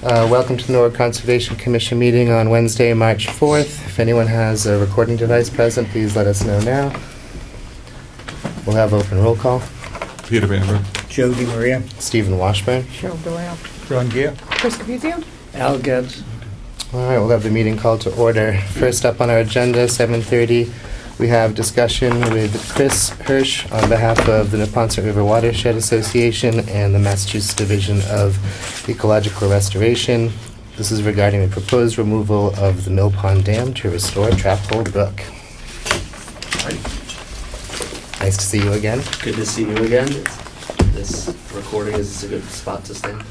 Welcome to the Norwood Conservation Commission meeting on Wednesday, March 4th. If anyone has a recording device present, please let us know now. We'll have open roll call. Peter Bamber. Joe DiMaria. Stephen Washburn. Cheryl Doyle. Ron Gear. Chris Capizio. Al Getz. All right, we'll have the meeting called to order. First up on our agenda, 7:30, we have discussion with Chris Hirsch on behalf of the Neponset River Watershed Association and the Massachusetts Division of Ecological Restoration. This is regarding the proposed removal of the Mill Pond Dam to restore Trap Hole Brook. Nice to see you again. Good to see you again. This recording is a good spot to stand.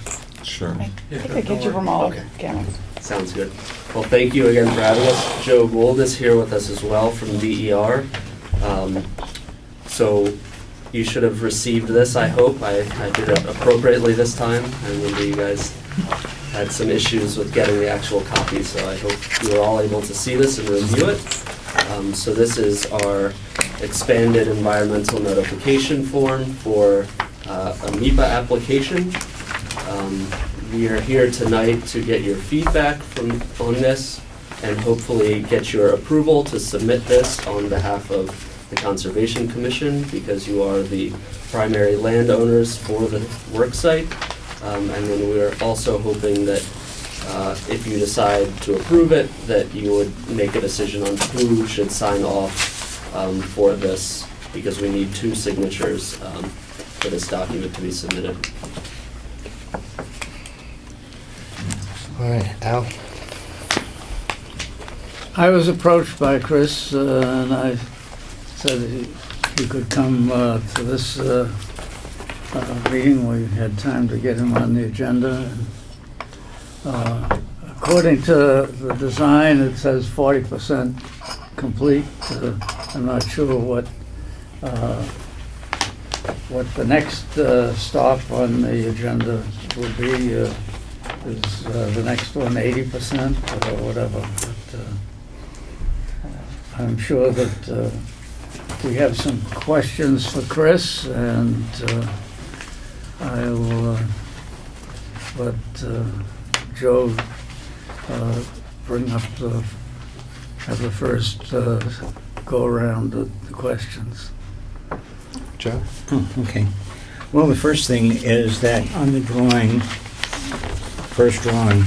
Sure. I get you from all Okay. cameras. Sounds good. Well, thank you again for having us. Joe Gould is here with us as well from DER. So you should have received this, I hope. I did it appropriately this time. I remember you guys had some issues with getting the actual copy, so I hope you were all able to see this and review it. So this is our expanded environmental notification form for a MIPA application. We are here tonight to get your feedback on this and hopefully get your approval to submit this on behalf of the Conservation Commission because you are the primary landowners for the work site. And then we're also hoping that if you decide to approve it, that you would make a decision on who should sign off for this because we need 2 signatures for this document to be submitted. All right, Al. I was approached by Chris and I said he could come to this meeting. We had time to get him on the agenda. According to the design, it says 40% complete. I'm not sure what the next stop on the agenda will be. Is the next one 80% or whatever? But, I'm sure that we have some questions for Chris, and I will let Joe bring up have the first go around the questions. Joe? Okay. Well, the first thing is that on the drawing, first drawing,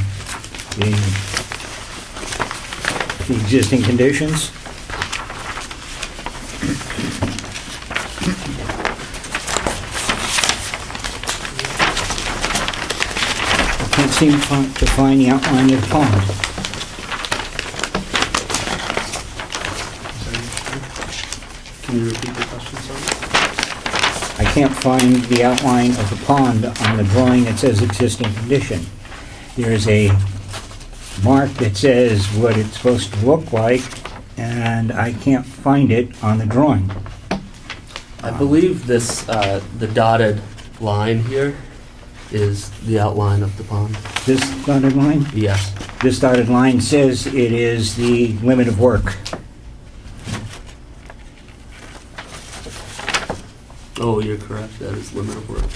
the existing conditions. I can't seem to find the outline of the pond. Can you repeat the question, sorry? I can't find the outline of the pond on the drawing that says existing condition. There's a mark that says what it's supposed to look like, and I can't find it on the drawing. I believe this, the dotted line here is the outline of the pond. This dotted line? Yes. This dotted line says it is the limit of work. Oh, you're correct. That is limit of work.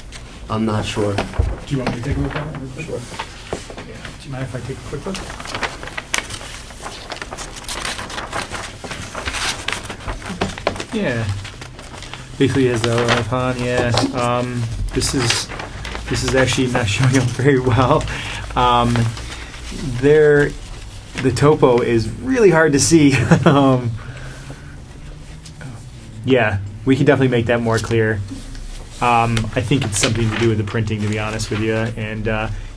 I'm not sure. Do you want me to take a look at it? Sure. Yeah. Do you mind if I take a quick look? Yeah. Basically, has the outline pond. Yeah. This is actually not showing up very well. The topo is really hard to see. Yeah, we can definitely make that more clear. I think it's something to do with the printing, to be honest with you. And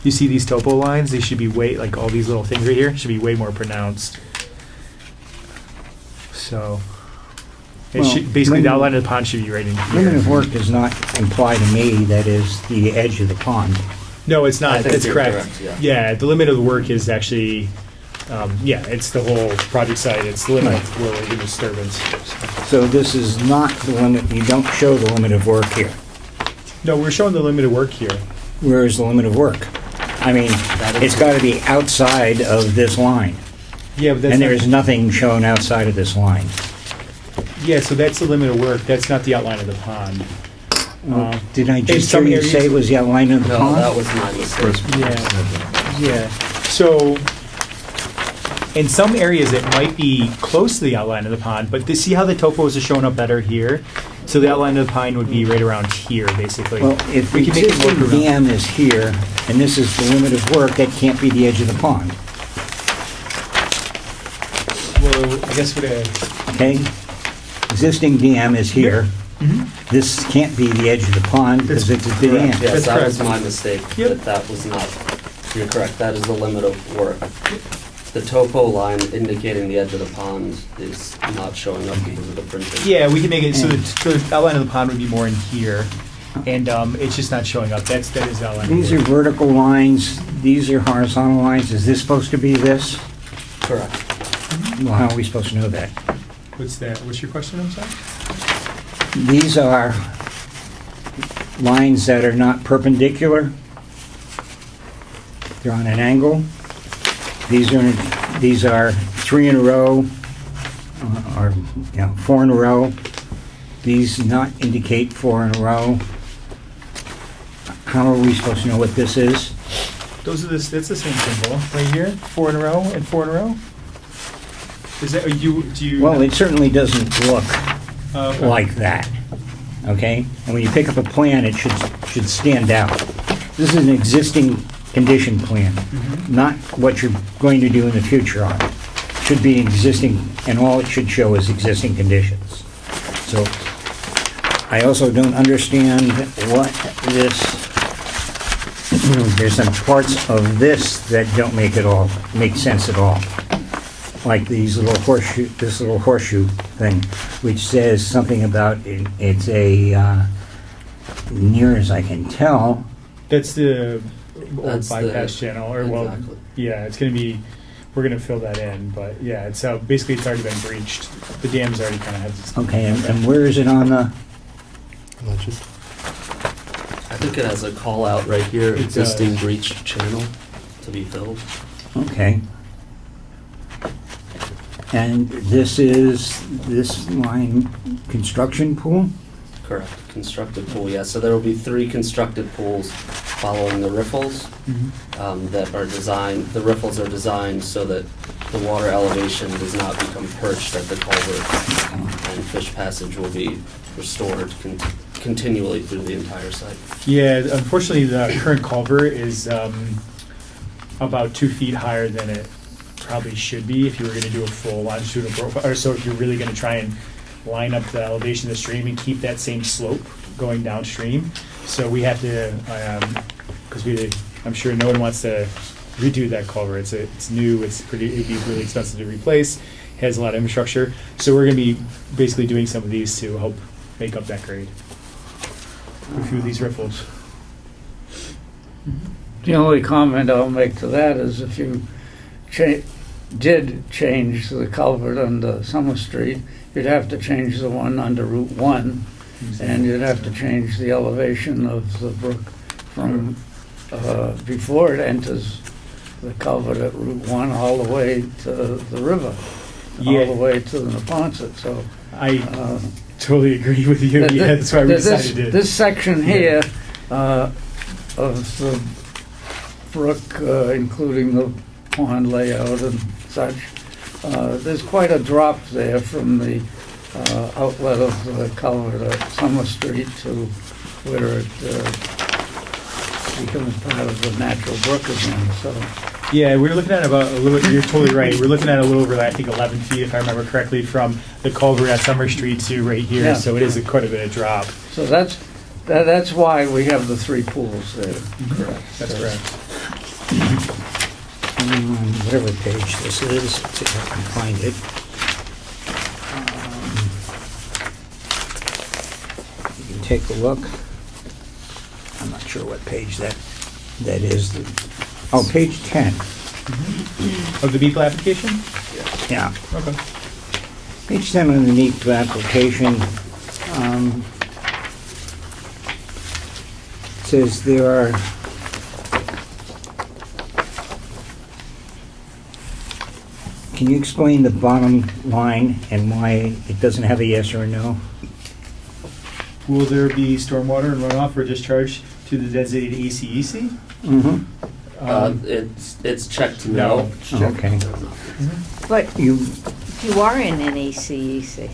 you see these topo lines? They should be way, like all these little things right here, should be way more pronounced. So, it Well, should, basically the outline of the pond should be right in here. Limit of work does not imply to me that is the edge of the pond. No, it's not. I think That's you're correct. yeah. The limit of the work is actually, it's the whole project site. It's the limit of where we're in disturbance. So this is not the limit, you don't show the limit of work here. No, we're showing the limit of work here. Where is the limit of work? I mean, it's got to be outside of this line. Yeah, but that's And not- there's nothing shown outside of this line. Yeah, so that's the limit of work. That's not the outline of the pond. Did I in just hear some you areas- say it was the outline of the No, pond? that was my mistake. Yeah. So, in some areas, it might be close to the outline of the pond, but see how the topos are showing up better here? So the outline of the pond would be right around here, basically. Well, if the We can make it existing work around- dam is here, and this is the limit of work, that can't be the edge of the pond, Well, I guess okay? Existing dam is here. Mm-hmm. This can't be the edge of the pond because it's a dam. Yes, That's that was correct. my mistake. Yep. That was not, you're correct, that is the limit of work. The topo line indicating the edge of the pond is not showing up because of the printing. Yeah, we can make it, so the outline of the pond would be more in here, and it's just not showing up. That is the outline. These are vertical lines, these are horizontal lines. Is this supposed to be this? Correct. Well, how are we supposed to know that? What's that? What's your question, I'm sorry? These are lines that are not perpendicular. They're on an angle. These are 3 in a row, or 4 in a row. These not indicate 4 in a row. How are we supposed to know what this is? That's the same symbol right here, 4 in a row and 4 in a row. Is that, do you? Well, it certainly doesn't look Okay. like that, okay? And when you pick up a plan, it should stand out. This is an existing condition plan, not what you're going to do in the future on it. Should be existing, and all it should show is existing conditions. So I also don't understand what this, there's some parts of this that don't make sense at all. Like these little this little horseshoe thing, which says something about it's a, near as I can tell, That's the old That's bypass the- channel, or Exactly. yeah, it's gonna be, we're gonna fill that in, but yeah, it's, basically it's already been breached. The dam's already kinda has its. okay, and where is it on the, Legend. I think it has a call out right here, It existing does. breach channel to be filled. okay. And this line construction pool? Correct, constructed pool, yes. So there will be 3 constructed pools following the riffles that are designed, the riffles are designed so that the water elevation does not become perched at the culvert, and fish passage will be restored continually through the entire site. Yeah, unfortunately, the current culvert is, about 2 feet higher than it probably should be if you were gonna do a full longitudinal profile, or so if you're really gonna try and line up the elevation of the stream and keep that same slope going downstream. So we have to, because I'm sure no one wants to redo that culvert. It's new, it'd be really expensive to replace, has a lot of infrastructure. So we're gonna be basically doing some of these to help make up that grade. A few of these riffles. The only comment I'll make to that is if you did change the culvert under Summer Street, you'd have to change the one under Route 1, and you'd have to change the elevation of the brook from before it enters the culvert at Route 1 all the way to the river, Yeah. all the way to the Neponset, so. I totally agree with you. Yeah, that's why we decided to. This section here of the brook, including the pond layout and such, there's quite a drop there from the outlet of the culvert at Summer Street to where it becomes part of the natural brook again, so. Yeah, we're looking at about a little. You're totally right. We're looking at a little over, I think, 11 feet, if I remember correctly, from the culvert at Summer Street to right here. Yeah. So it is quite a bit of drop. So that's why we have the 3 pools there. Correct. That's correct. Whatever page this is, let's see if I can find it. You can take a look. I'm not sure what page that is. Oh, page 10. Of the BEEP application. Yeah. Okay. Page 10 of the NEEP application says there are Can you explain the bottom line and why it doesn't have a yes or a no? will there be stormwater and runoff or discharge to the designated ACEC? Mhm. It's checked no. Okay. But you are in an ACEC.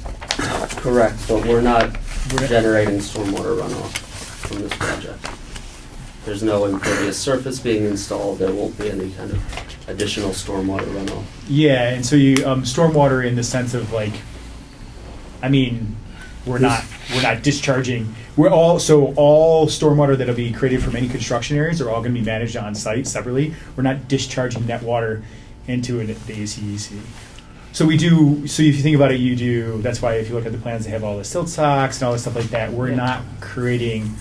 Correct, but we're not generating stormwater runoff from this project. There's no impervious surface being installed, there won't be any kind of additional stormwater runoff. Yeah, and so you, stormwater in the sense of like, I mean, we're not discharging, all stormwater that'll be created from any construction areas are all gonna be managed on site separately. We're not discharging that water into the ACEC. So we do, so if you think about it, you do, that's why if you look at the plans, they have all the silt socks and all this stuff like that. We're not creating,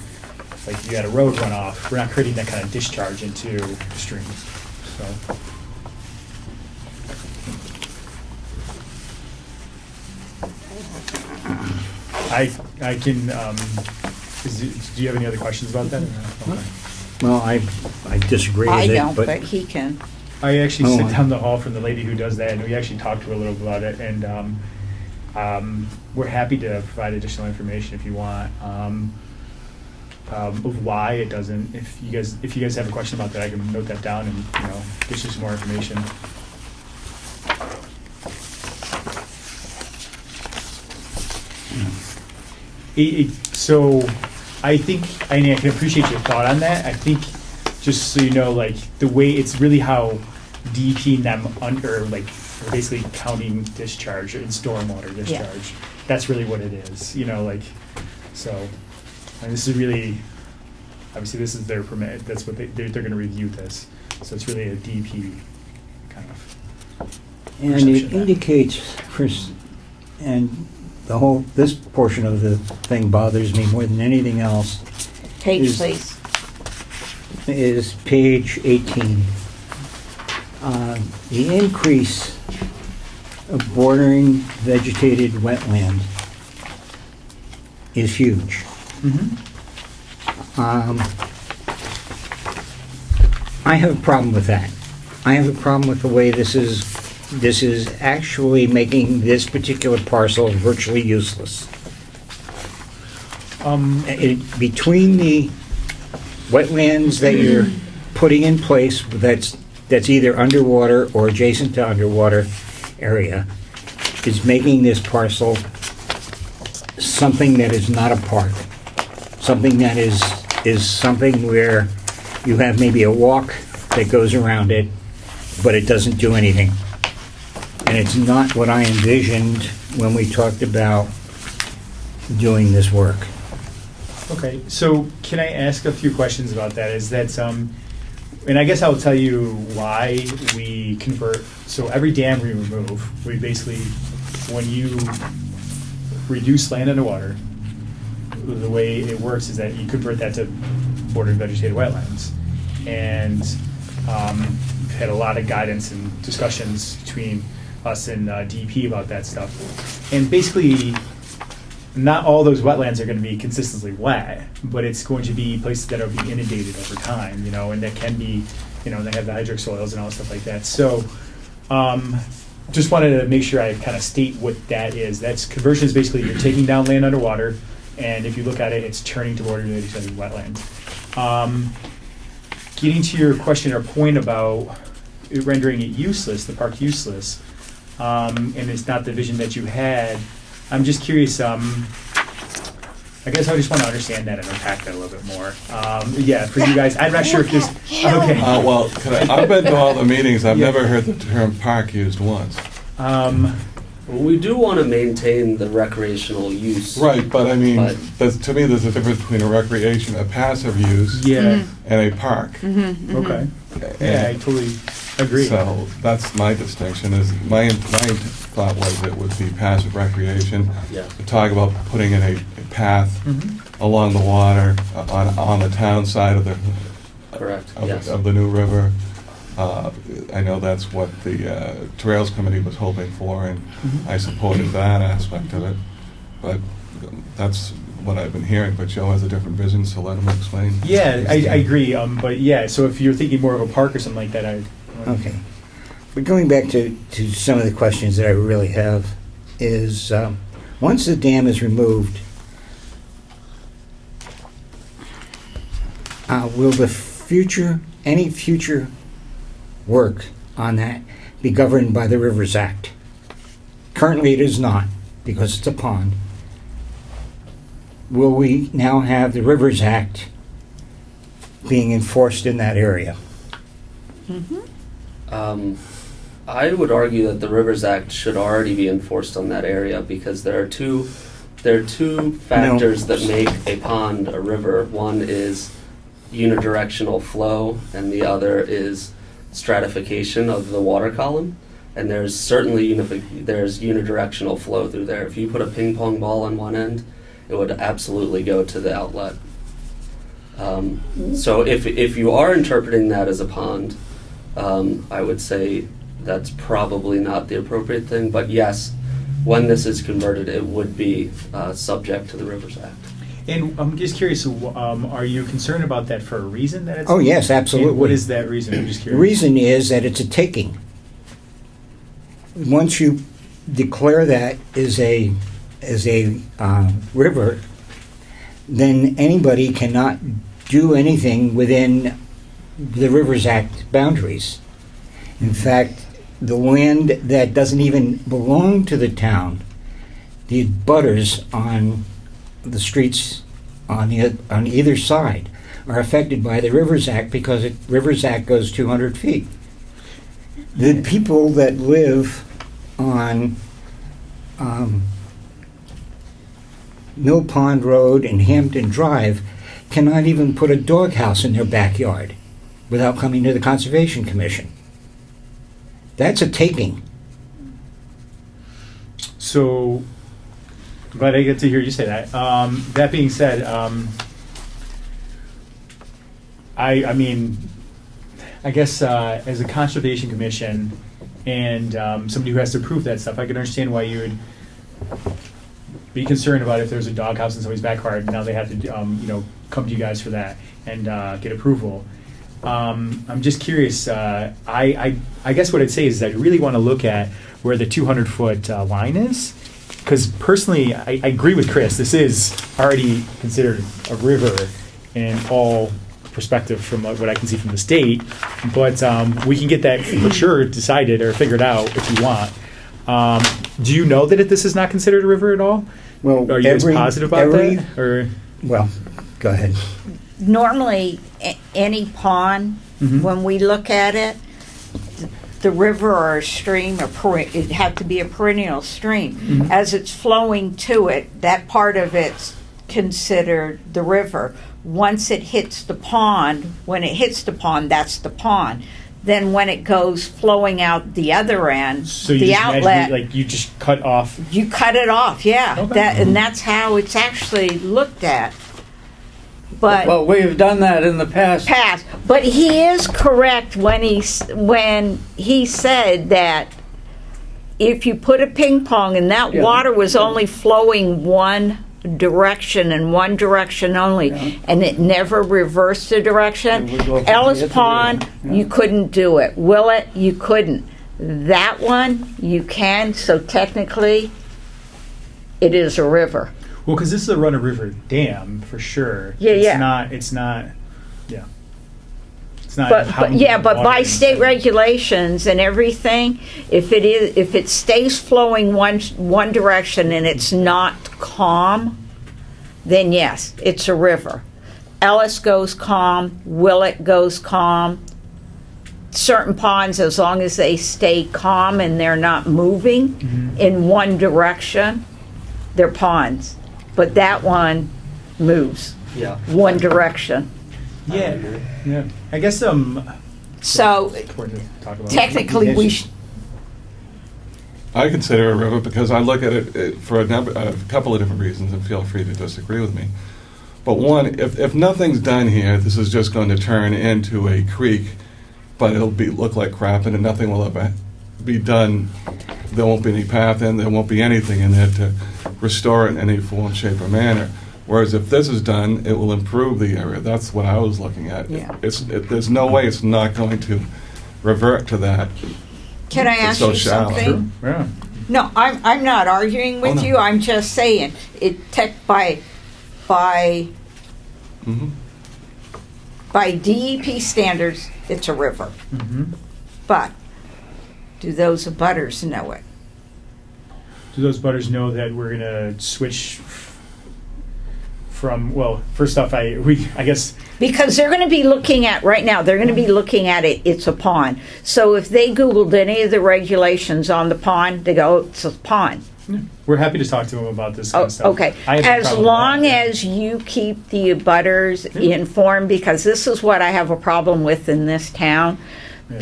like you had a road runoff, we're not creating that kind of discharge into streams, so. I can, do you have any other questions about that? Okay. Well, I disagree with I it, don't, but but he can. I actually Oh, sit I- down the hall from the lady who does that, and we actually talked to her a little bit about it, and we're happy to provide additional information if you want, of why it doesn't. If you guys have a question about that, I can note that down and, get you some more information. So I think, I can appreciate your thought on that. I think, just so you know, like, the way, it's really how DEP and them under, like, are basically counting discharge and stormwater discharge. That's really what it is, like, so, and this is really, obviously this is their permit, that's what they're gonna review this. So it's really a DEP kind of. and perception it of that. indicates, and this portion of the thing bothers me more than anything else, Page, Is- please. is page 18. The increase of bordering vegetated wetland is huge. I have a problem with that. I have a problem with the way this is actually making this particular parcel virtually useless. Between the wetlands that you're putting in place that's either underwater or adjacent to underwater area is making this parcel something that is not a park. Something that is something where you have maybe a walk that goes around it, but it doesn't do anything. And it's not what I envisioned when we talked about doing this work. Okay, so can I ask a few questions about that? Is that and I guess I'll tell you why we convert, so every dam we remove, we basically, when you reduce land underwater, the way it works is that you convert that to bordered vegetated wetlands. And we've had a lot of guidance and discussions between us and DEP about that stuff. And basically, not all those wetlands are going to be consistently wet, but it's going to be places that will be inundated over time, and that can be, they have the hydric soils and all stuff like that. So just wanted to make sure I kind of state what that is. That's conversion is basically you're taking down land underwater, and if you look at it, it's turning to border vegetated wetland. Getting to your question or point about rendering it useless, the park useless, and it's not the vision that you had, I'm just curious, I guess I just want to understand that and unpack that a little bit more. For you guys, I'm not sure if this, okay. Well, I've been to all the meetings, I've never heard the term park used once. Well, we do want to maintain the recreational use. Right, but I mean, But- to me, there's a difference between a recreation, a passive use, Yeah, and a park. okay. Yeah, I totally agree. So that's my distinction, is my thought was it would be passive recreation. Yeah. To talk about putting in a path Mhm. along the water, on the town side of the, Correct, of yes. of the new river. I know that's what the Trails Committee was hoping for, and Mhm. I supported that aspect of it. But that's what I've been hearing, but Joe has a different vision, so let him explain. Yeah, I agree, but yeah, so if you're thinking more of a park or something like that, Okay. But going back to some of the questions that I really have is, once the dam is removed, will any future work on that be governed by the Rivers Act? Currently, it is not, because it's a pond. Will we now have the Rivers Act being enforced in that area? I would argue that the Rivers Act should already be enforced on that area because there are two factors that make a pond a river. One is unidirectional flow, and the other is stratification of the water column. And there's certainly there's unidirectional flow through there. If you put a ping pong ball on one end, it would absolutely go to the outlet. So if you are interpreting that as a pond, I would say that's probably not the appropriate thing. But yes, when this is converted, it would be subject to the Rivers Act. And I'm just curious, are you concerned about that for a reason that it's? Oh, yes, absolutely. And what is that reason? I'm just The curious. reason is that it's a taking. Once you declare that as a river, then anybody cannot do anything within the Rivers Act boundaries. In fact, the land that doesn't even belong to the town, the butters on the streets on either side are affected by the Rivers Act because the Rivers Act goes 200 feet. The people that live on Mill Pond Road and Hampton Drive cannot even put a doghouse in their backyard without coming to the Conservation Commission. That's a taking. So, glad I get to hear you say that. That being said, I mean, I guess as a conservation commission and somebody who has to prove that stuff, I can understand why you would be concerned about if there's a doghouse in somebody's backyard. Now they have to, come to you guys for that and get approval. I'm just curious. I guess what I'd say is I really want to look at where the 200-foot line is, because personally, I agree with Chris. This is already considered a river in all perspective from what I can see from the state. But we can get that for sure decided or figured out if you want. Do you know that this is not considered a river at all? Well, Are you guys positive about that? Or well, go ahead. Normally, any pond, when we look at it, the river or a stream, it'd have to be a perennial stream. As it's flowing to it, that part of it's considered the river. Once it hits the pond, when it hits the pond, that's the pond. Then when it goes flowing out the other end, so you the just outlet, imagine you just cut off. you cut it off, yeah. Okay. And that's how it's actually looked at. But Well, we've done that in the past. But he is correct when he said that if you put a ping pong and that Yeah. water was only flowing one direction and one direction only, Yeah. and it never reversed the direction. It would go from Ellis here to Pond, there. you couldn't do it. Willett, you couldn't. That one, you can. So technically, it is a river. Well, because this is a run-of-river dam for sure. Yeah, it's yeah. It's not. Yeah. It's not. But by state regulations and everything, if it stays flowing one direction and it's not calm, then yes, it's a river. Ellis goes calm, Willett goes calm. Certain ponds, as long as they stay calm and they're not moving in one direction, they're ponds. But that one moves Yeah. one direction. Yeah. Yeah. I guess So important to talk about. technically, we I consider it a river because I look at it for a couple of different reasons, and feel free to disagree with me. But one, if nothing's done here, this is just going to turn into a creek, but it'll look like crap, and nothing will ever be done. There won't be any path in, there won't be anything in there to restore it in any form, shape, or manner. Whereas if this is done, it will improve the area. That's what I was looking at. Yeah. There's no way it's not going to revert to that. Can I It's ask so you shallow. something? Yeah. No, I'm not arguing with no. you. I'm just saying it by Mhm. by DEP standards, it's a river. Mhm. But do those abutters know it? Do those butters know that we're gonna switch from? Well, first off, I guess Because they're going to be looking at, right now, they're going to be looking at it, it's a pond. So if they Googled any of the regulations on the pond, they go, it's a pond. we're happy to talk to them about this kind Oh, of stuff. okay. I have no As problem with long that, yeah. as you keep the abutters informed, because this is what I have a problem with in this town. Yeah.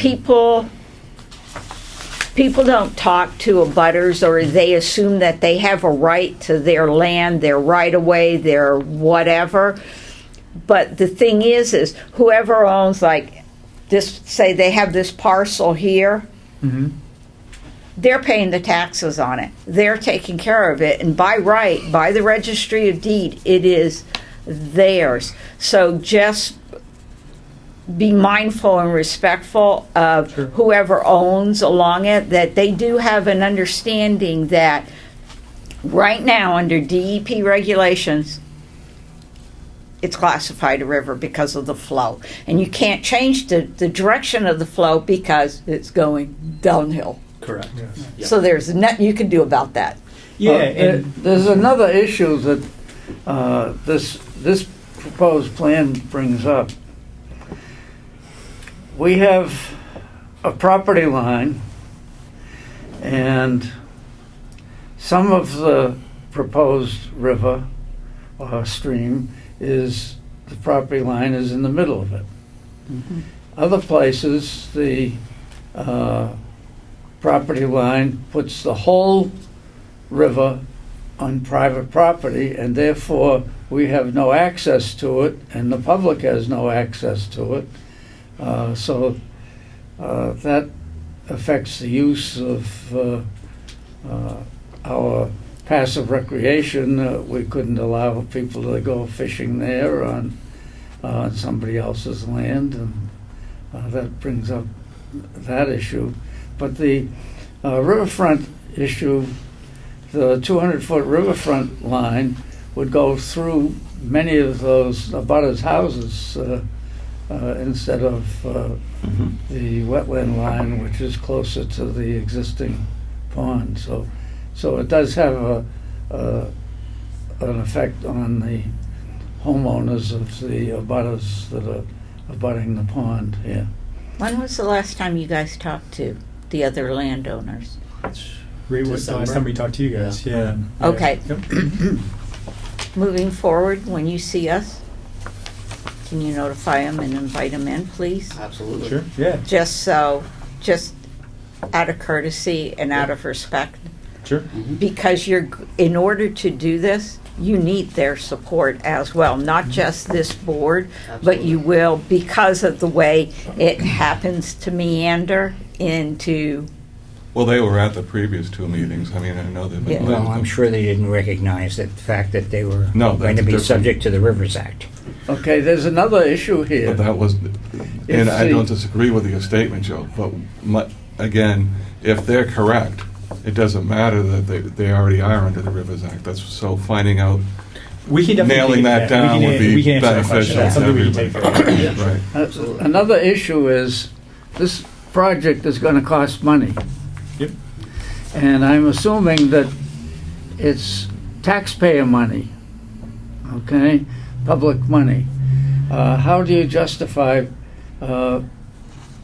People don't talk to abutters, or they assume that they have a right to their land, their right of way, their whatever. But the thing is whoever owns, like this, say they have this parcel here, Mhm. they're paying the taxes on it. They're taking care of it, and by right, by the registry of deed, it is theirs. So just be mindful and respectful of Sure. whoever owns along it, that they do have an understanding that right now, under DEP regulations, it's classified a river because of the flow. And you can't change the direction of the flow because it's going downhill. Correct. Yes. Yeah. So there's nothing you can do about that. Yeah, And there's another issue that this proposed plan brings up. We have a property line, and some of the proposed river or stream is, the property line is in the middle of it. Other places, the property line puts the whole river on private property, and therefore we have no access to it, and the public has no access to it. So that affects the use of our passive recreation. We couldn't allow people to go fishing there on somebody else's land, and that brings up that issue. But the riverfront issue, the 200-foot riverfront line would go through many of those abutters' houses instead of the wetland line, which is closer to the existing pond. So it does have an effect on the homeowners of the abutters that are abutting the pond here. When was the last time you guys talked to the other landowners? Right, what's the last December. time we talked to you guys? Yeah. Okay. Yep. Moving forward, when you see us, can you notify them and invite them in, please? Absolutely. Sure. Yeah. Just out of courtesy and out of respect. Sure. Because in order to do this, you need their support as well, not just this board, but you will, because of the way it happens to meander into, Well, they were at the previous two meetings. I mean, I know they've been. Yeah. Well, I'm sure they didn't recognize the fact that they were No, going to that's be different. subject to the Rivers Act. Okay, there's another issue here. But that was, If and I the- don't disagree with your statement, Joe, but again, if they're correct, it doesn't matter that they already are under the Rivers Act. That's, so finding out, We can definitely Nailing that down would be we can answer that question. beneficial That's to something we can take everybody. care of. Yeah. right. Absolutely. Another issue is, this project is going to cost money. Yep. And I'm assuming that it's taxpayer money, okay? Public money. How do you justify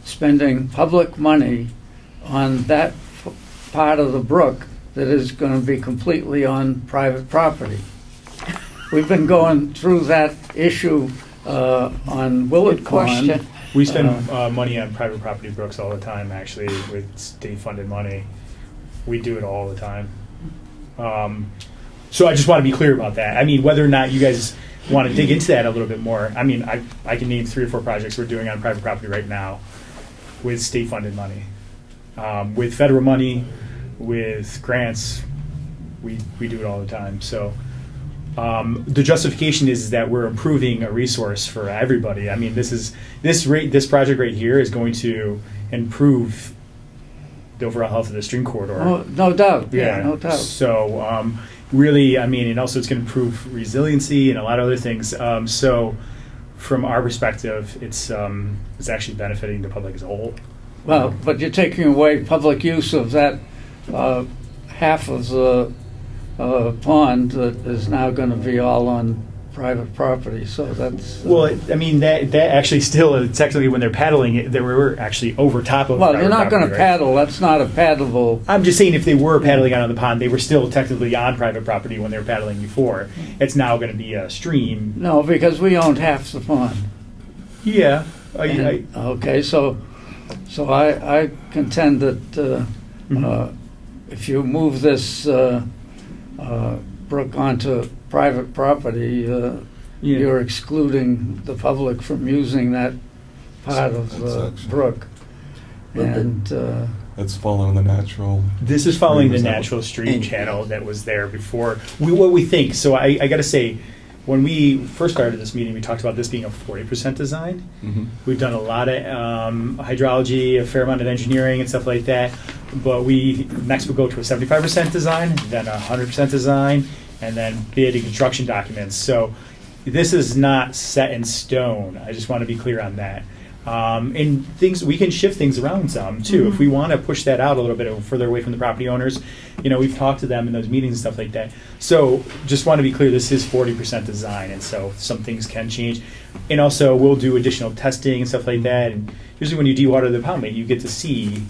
spending public money on that part of the brook that is going to be completely on private property? We've been going through that issue on Willard Pond. question. We spend money on private property brooks all the time, actually, with state-funded money. We do it all the time. So I just want to be clear about that. I mean, whether or not you guys want to dig into that a little bit more, I mean, I can name 3 or 4 projects we're doing on private property right now with state-funded money. With federal money, with grants, we do it all the time. So the justification is that we're improving a resource for everybody. I mean, this project right here is going to improve the overall health of the stream corridor. Oh, no doubt, yeah, no doubt. So really, I mean, and also it's going to improve resiliency and a lot of other things. So from our perspective, it's actually benefiting the public as a whole. Well, but you're taking away public use of that half of the pond that is now going to be all on private property, so that's... Well, I mean, that actually still, technically, when they're paddling it, they were actually over top of Well, private you're not going to property, right? paddle, that's not a paddleable... I'm just saying if they were paddling out on the pond, they were still technically on private property when they were paddling before. It's now going to be a stream. No, because we owned half the pond. Yeah. Okay, so I contend that if you move this brook onto private property, you're excluding the public from using that part of the brook. And It's following the natural. This is following the Is that what- natural stream channel that was there before. What we think, so I got to say, when we first started this meeting, we talked about this being a 40% design. We've done a lot of hydrology, a fair amount of engineering and stuff like that. But we next will go to a 75% design, then a 100% design, and then bid and construction documents. So this is not set in stone. I just want to be clear on that. And things, we can shift things around some too. If we want to push that out a little bit further away from the property owners, we've talked to them in those meetings and stuff like that. So just want to be clear, this is 40% design, and so some things can change. And also we'll do additional testing and stuff like that. And usually when you dewater the pond, you get to see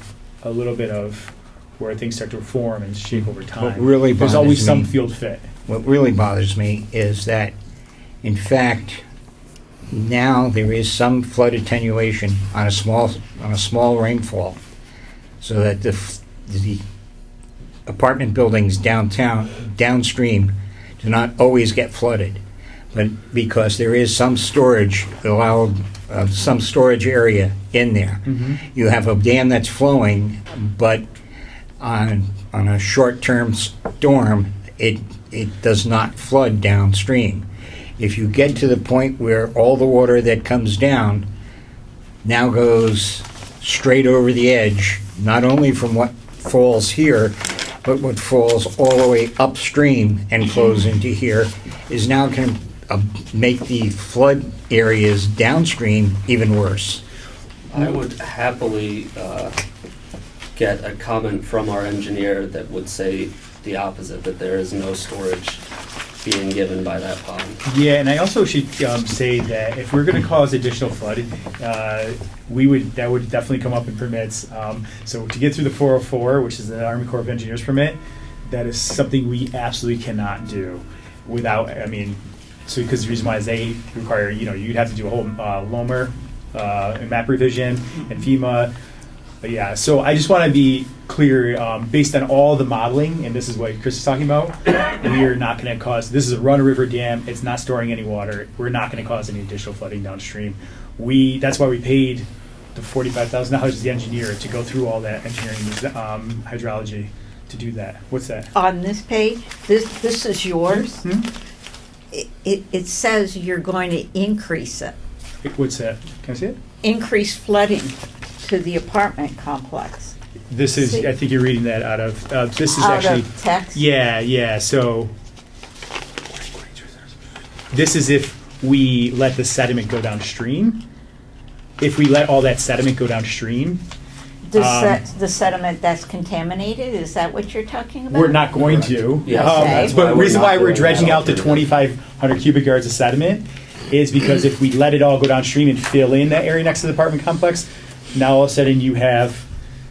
a little bit of where things start to form and shape over time. What really There's bothers always some me- field fit. What really bothers me is that, in fact, now there is some flood attenuation on a small rainfall, so that the apartment buildings downstream do not always get flooded, but because there is some storage some storage area in there. You have a dam that's flowing, but on a short-term storm, it does not flood downstream. If you get to the point where all the water that comes down now goes straight over the edge, not only from what falls here, but what falls all the way upstream and flows into here, is now going to make the flood areas downstream even worse. I would happily get a comment from our engineer that would say the opposite, that there is no storage being given by that pond. Yeah, and I also should say that if we're going to cause additional flooding, that would definitely come up in permits. So to get through the 404, which is the Army Corps of Engineers permit, that is something we absolutely cannot do without. So because the reason why is they require, you'd have to do a whole LOMR and map revision and FEMA. But yeah, so I just want to be clear, based on all the modeling, and this is what Chris is talking about, we are not going to cause, this is a run-of-river dam, it's not storing any water, we're not going to cause any additional flooding downstream. That's why we paid the $45,000 to the engineer to go through all that engineering, hydrology, to do that. What's that? On this page, this is yours. It says you're going to increase it. What's that? Can I see it? Increase flooding to the apartment complex. This is, See? I think you're reading that out of, this is Out actually, of text? yeah, so this is if we let the sediment go downstream. If we let all that sediment go downstream, The sediment that's contaminated, is that what you're talking about? we're not going to. Yes. Okay. That's But the we're reason not why we're doing that dredging out the alternative. 2,500 cubic yards of sediment is because if we let it all go downstream and fill in that area next to the apartment complex, now all of a sudden you have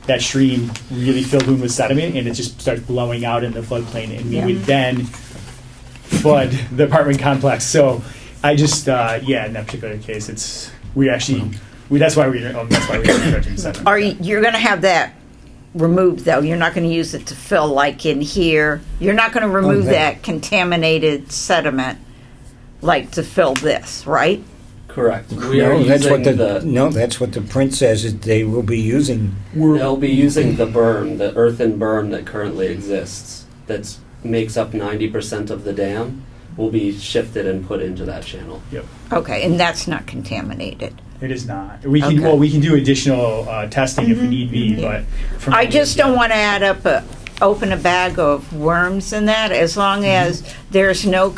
that stream really filled in with sediment and it just starts blowing out in the floodplain, and we Yeah. would then flood the apartment complex. So I just, in that particular case, that's why we're dredging sediment. You're going to have that removed, though? You're not going to use it to fill like in here? You're not going to remove that contaminated sediment like to fill this, right? Correct. We are That's what using that's what the print says, is they will be using. they'll be using the berm, the earthen berm that currently exists, that makes up 90% of the dam, will be shifted and put into that channel. Okay, and that's not contaminated. It is not. We can Okay. we can do additional testing if we need be, but from I just don't want to open a bag of worms in that, as long as there's no,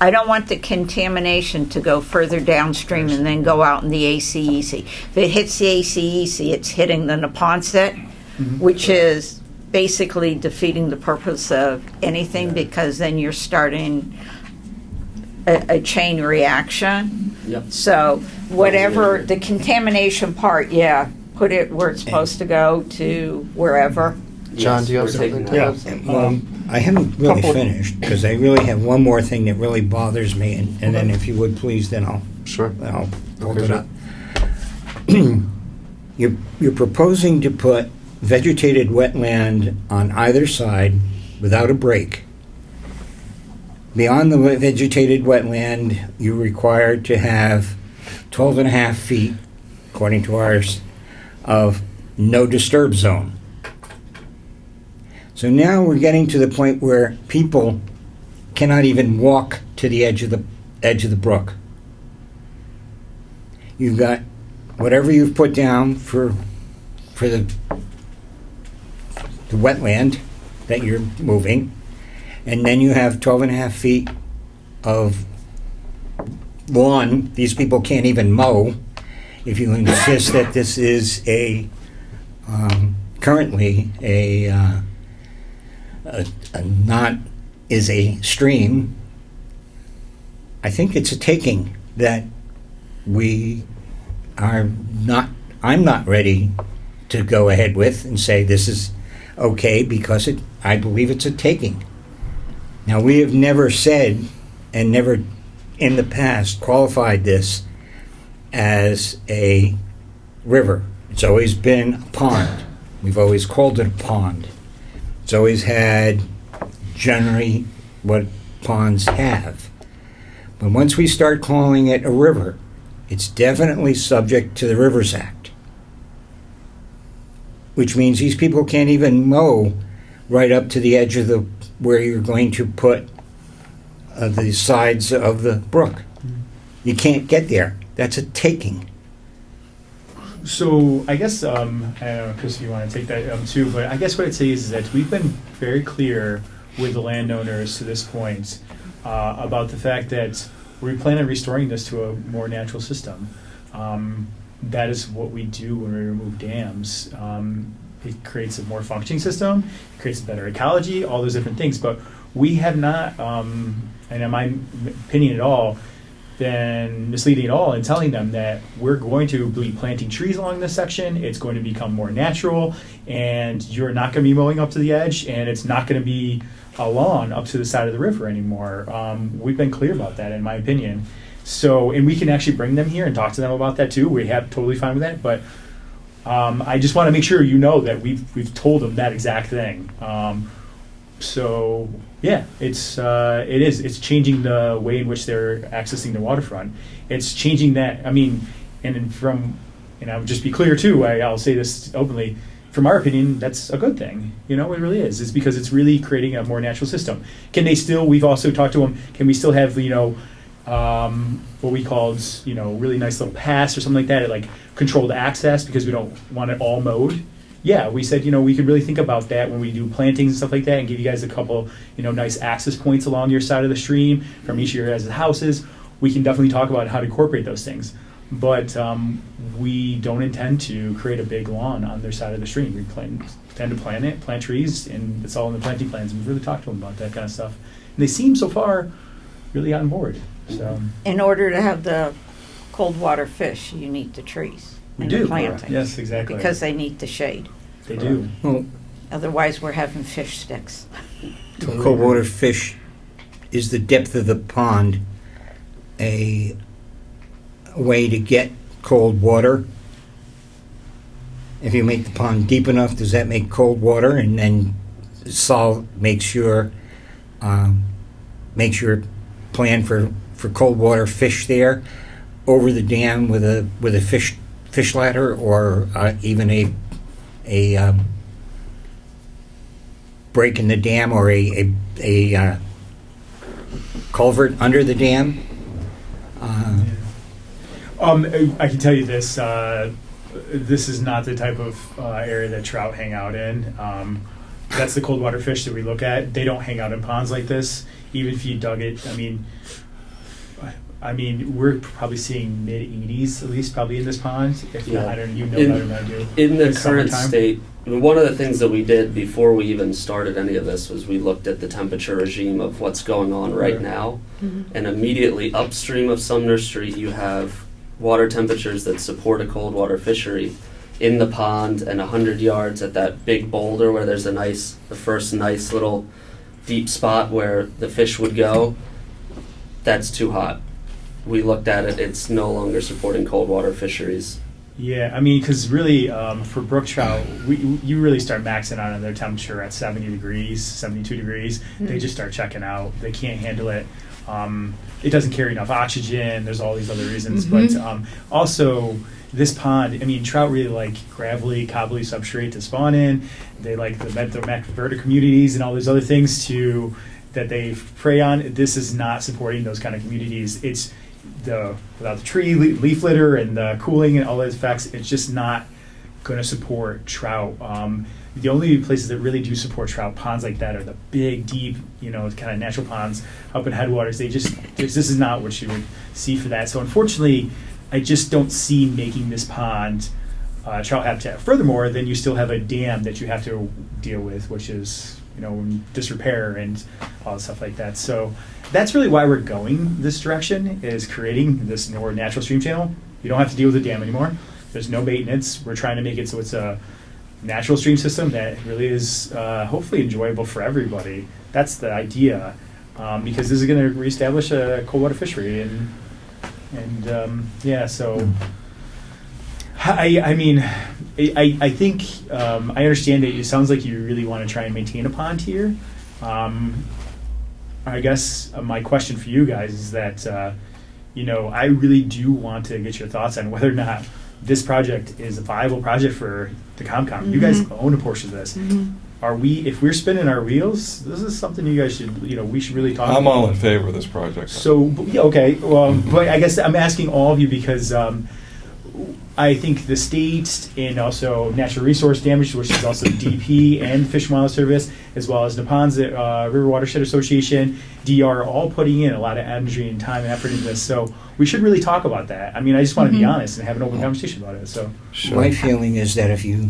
I don't want the contamination to go further downstream and then go out in the ACEC. If it hits the ACEC, it's hitting the Neponset, which is basically defeating the purpose of anything, because then you're starting a chain reaction. Yep. So whatever the contamination part, yeah, put it where it's supposed to go to wherever. John, do you have We're taking something to that. add? I haven't really finished, because I really have one more thing that really bothers me, and then if you would please, then I'll Sure. hold it up. You're proposing to put vegetated wetland on either side without a break. Beyond the vegetated wetland, you're required to have 12 and a half feet, according to ours, of no disturb zone. So now we're getting to the point where people cannot even walk to the edge of the brook. You've got whatever you've put down for the wetland that you're moving, and then you have 12 and a half feet of lawn these people can't even mow. If you insist that this is currently is a stream, I think it's a taking that I'm not ready to go ahead with and say this is okay, because I believe it's a taking. Now, we have never said and never in the past qualified this as a river. It's always been a pond. We've always called it a pond. It's always had generally what ponds have. But once we start calling it a river, it's definitely subject to the Rivers Act, which means these people can't even mow right up to the edge of where you're going to put the sides of the brook. You can't get there. That's a taking. So I guess, I don't know, Chris, if you want to take that too, but I guess what I'd say is that we've been very clear with the landowners to this point about the fact that we plan on restoring this to a more natural system. That is what we do when we remove dams. It creates a more functioning system, it creates a better ecology, all those different things. But we have not, and in my opinion at all, been misleading at all in telling them that we're going to be planting trees along this section, it's going to become more natural, and you're not going to be mowing up to the edge, and it's not going to be a lawn up to the side of the river anymore. We've been clear about that, in my opinion. So, and we can actually bring them here and talk to them about that too. We have totally fine with that, but I just want to make sure you know that we've told them that exact thing. So yeah, it's changing the way in which they're accessing the waterfront. It's changing that. I mean, and I would just be clear too. I'll say this openly. From our opinion, that's a good thing. You know, it really is. It's because it's really creating a more natural system. Can they still? We've also talked to them. Can we still have what we called really nice little paths or something like that, like controlled access, because we don't want it all mowed? Yeah, we said, we could really think about that when we do plantings and stuff like that, and give you guys a couple, nice access points along your side of the stream from each of your guys' houses. We can definitely talk about how to incorporate those things. But we don't intend to create a big lawn on their side of the stream. We intend to plant trees, and it's all in the planting plans. And we've really talked to them about that kind of stuff. And they seem so far really on board. So In order to have the coldwater fish, you need the trees we and do. the plantings. Yes, exactly. Because they need the shade. They do. Well, Otherwise, we're having fish sticks. Coldwater Fish, is the depth of the pond a way to get cold water? If you make the pond deep enough, does that make cold water, and then makes your plan for cold water fish there over the dam with a fish ladder, or even a break in the dam, or a culvert under the dam? I can tell you this. This is not the type of area that trout hang out in. That's the coldwater fish that we look at. They don't hang out in ponds like this. Even if you dug it, I mean, we're probably seeing mid-80s at least, probably in this pond. If Yeah. I don't, you know In- better than I do. In the In current summertime. state, one of the things that we did before we even started any of this was we looked at the temperature regime of what's going on right Right. now. And immediately upstream of Sumner Street, you have water temperatures that support a cold water fishery in the pond, and 100 yards at that big boulder where there's the first nice little deep spot where the fish would go. That's too hot. We looked at it, it's no longer supporting cold water fisheries. Yeah, I mean, because really, for brook trout, you really start maxing out on their temperature at 70 degrees, 72 degrees. They just start checking out. They can't handle it. It doesn't carry enough oxygen. There's all these other reasons. But also, this pond, I mean, trout really like gravelly, cobbly substrate to spawn in. They like the macroverta communities and all these other things that they prey on. This is not supporting those kind of communities. It's without the tree, leaf litter, and the cooling and all those effects, it's just not going to support trout. The only places that really do support trout ponds like that are the big, deep, kind of natural ponds up in headwaters. This is not what you would see for that. So unfortunately, I just don't see making this pond trout habitat. Furthermore, then you still have a dam that you have to deal with, which is disrepair and all stuff like that. So that's really why we're going this direction, is creating this more natural stream channel. You don't have to deal with the dam anymore. There's no maintenance. We're trying to make it so it's a natural stream system that really is hopefully enjoyable for everybody. That's the idea, because this is going to reestablish a cold water fishery, and yeah. So I mean, I think I understand it. It sounds like you really want to try and maintain a pond here. I guess my question for you guys is that I really do want to get your thoughts on whether or not this project is a viable project for the ComCom. You guys own a portion of this. If we're spinning our wheels, this is something you guys should, we should really talk about. I'm all in favor of this project. So, yeah, okay. Well, but I guess I'm asking all of you because I think the state and also Natural Resource Damage, which is also DP and Fish and Wildlife Service, as well as Neponset River Watershed Association, DR, are all putting in a lot of energy and time and effort into this. So we should really talk about that. I mean, I just want to be honest and have an open conversation about it. So My feeling is that if you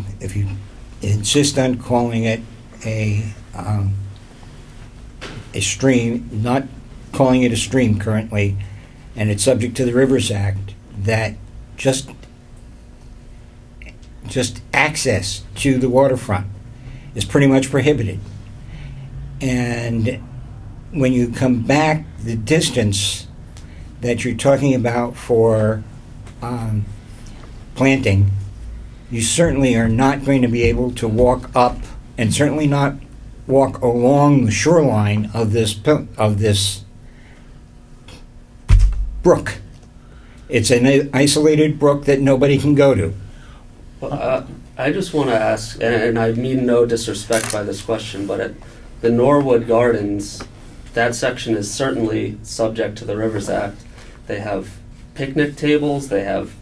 insist on calling it a stream, not calling it a stream currently, and it's subject to the Rivers Act, that just access to the waterfront is pretty much prohibited. And when you come back the distance that you're talking about for planting, you certainly are not going to be able to walk up, and certainly not walk along the shoreline of this brook. It's an isolated brook that nobody can go to. Well, I just want to ask, and I mean no disrespect by this question, but at the Norwood Gardens, that section is certainly subject to the Rivers Act. They have picnic tables, they have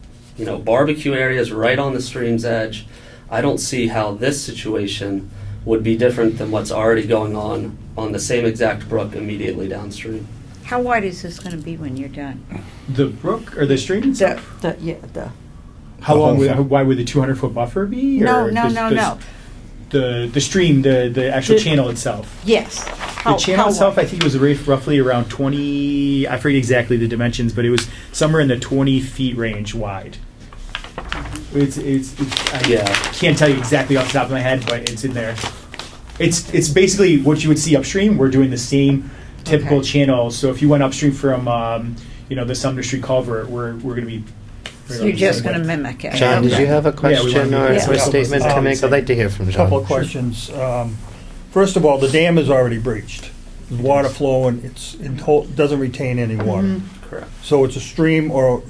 barbecue areas right on the stream's edge. I don't see how this situation would be different than what's already going on the same exact brook immediately downstream. How wide is this going to be when you're done? the brook or the stream itself? The How long? Why would the 200-foot buffer be? No, or no, the- no, the- no. The stream, the actual The- channel itself. Yes. The channel itself, I think it was roughly around 20. I forget exactly the dimensions, but it was somewhere in the 20 feet range wide. I can't tell you exactly off the top of my head, but it's in there. It's basically what you would see upstream. We're doing the same typical Okay. channel. So if you went upstream from the Sumner Street Culver, we're going to be. So you're just going to mimic it. John, did Okay. you have a we question wanna or do that. a Yeah. statement to make? I'd like to hear from John. Couple of questions. First of all, the dam is already breached. The water flow and doesn't retain any water. Correct. So it's a stream, or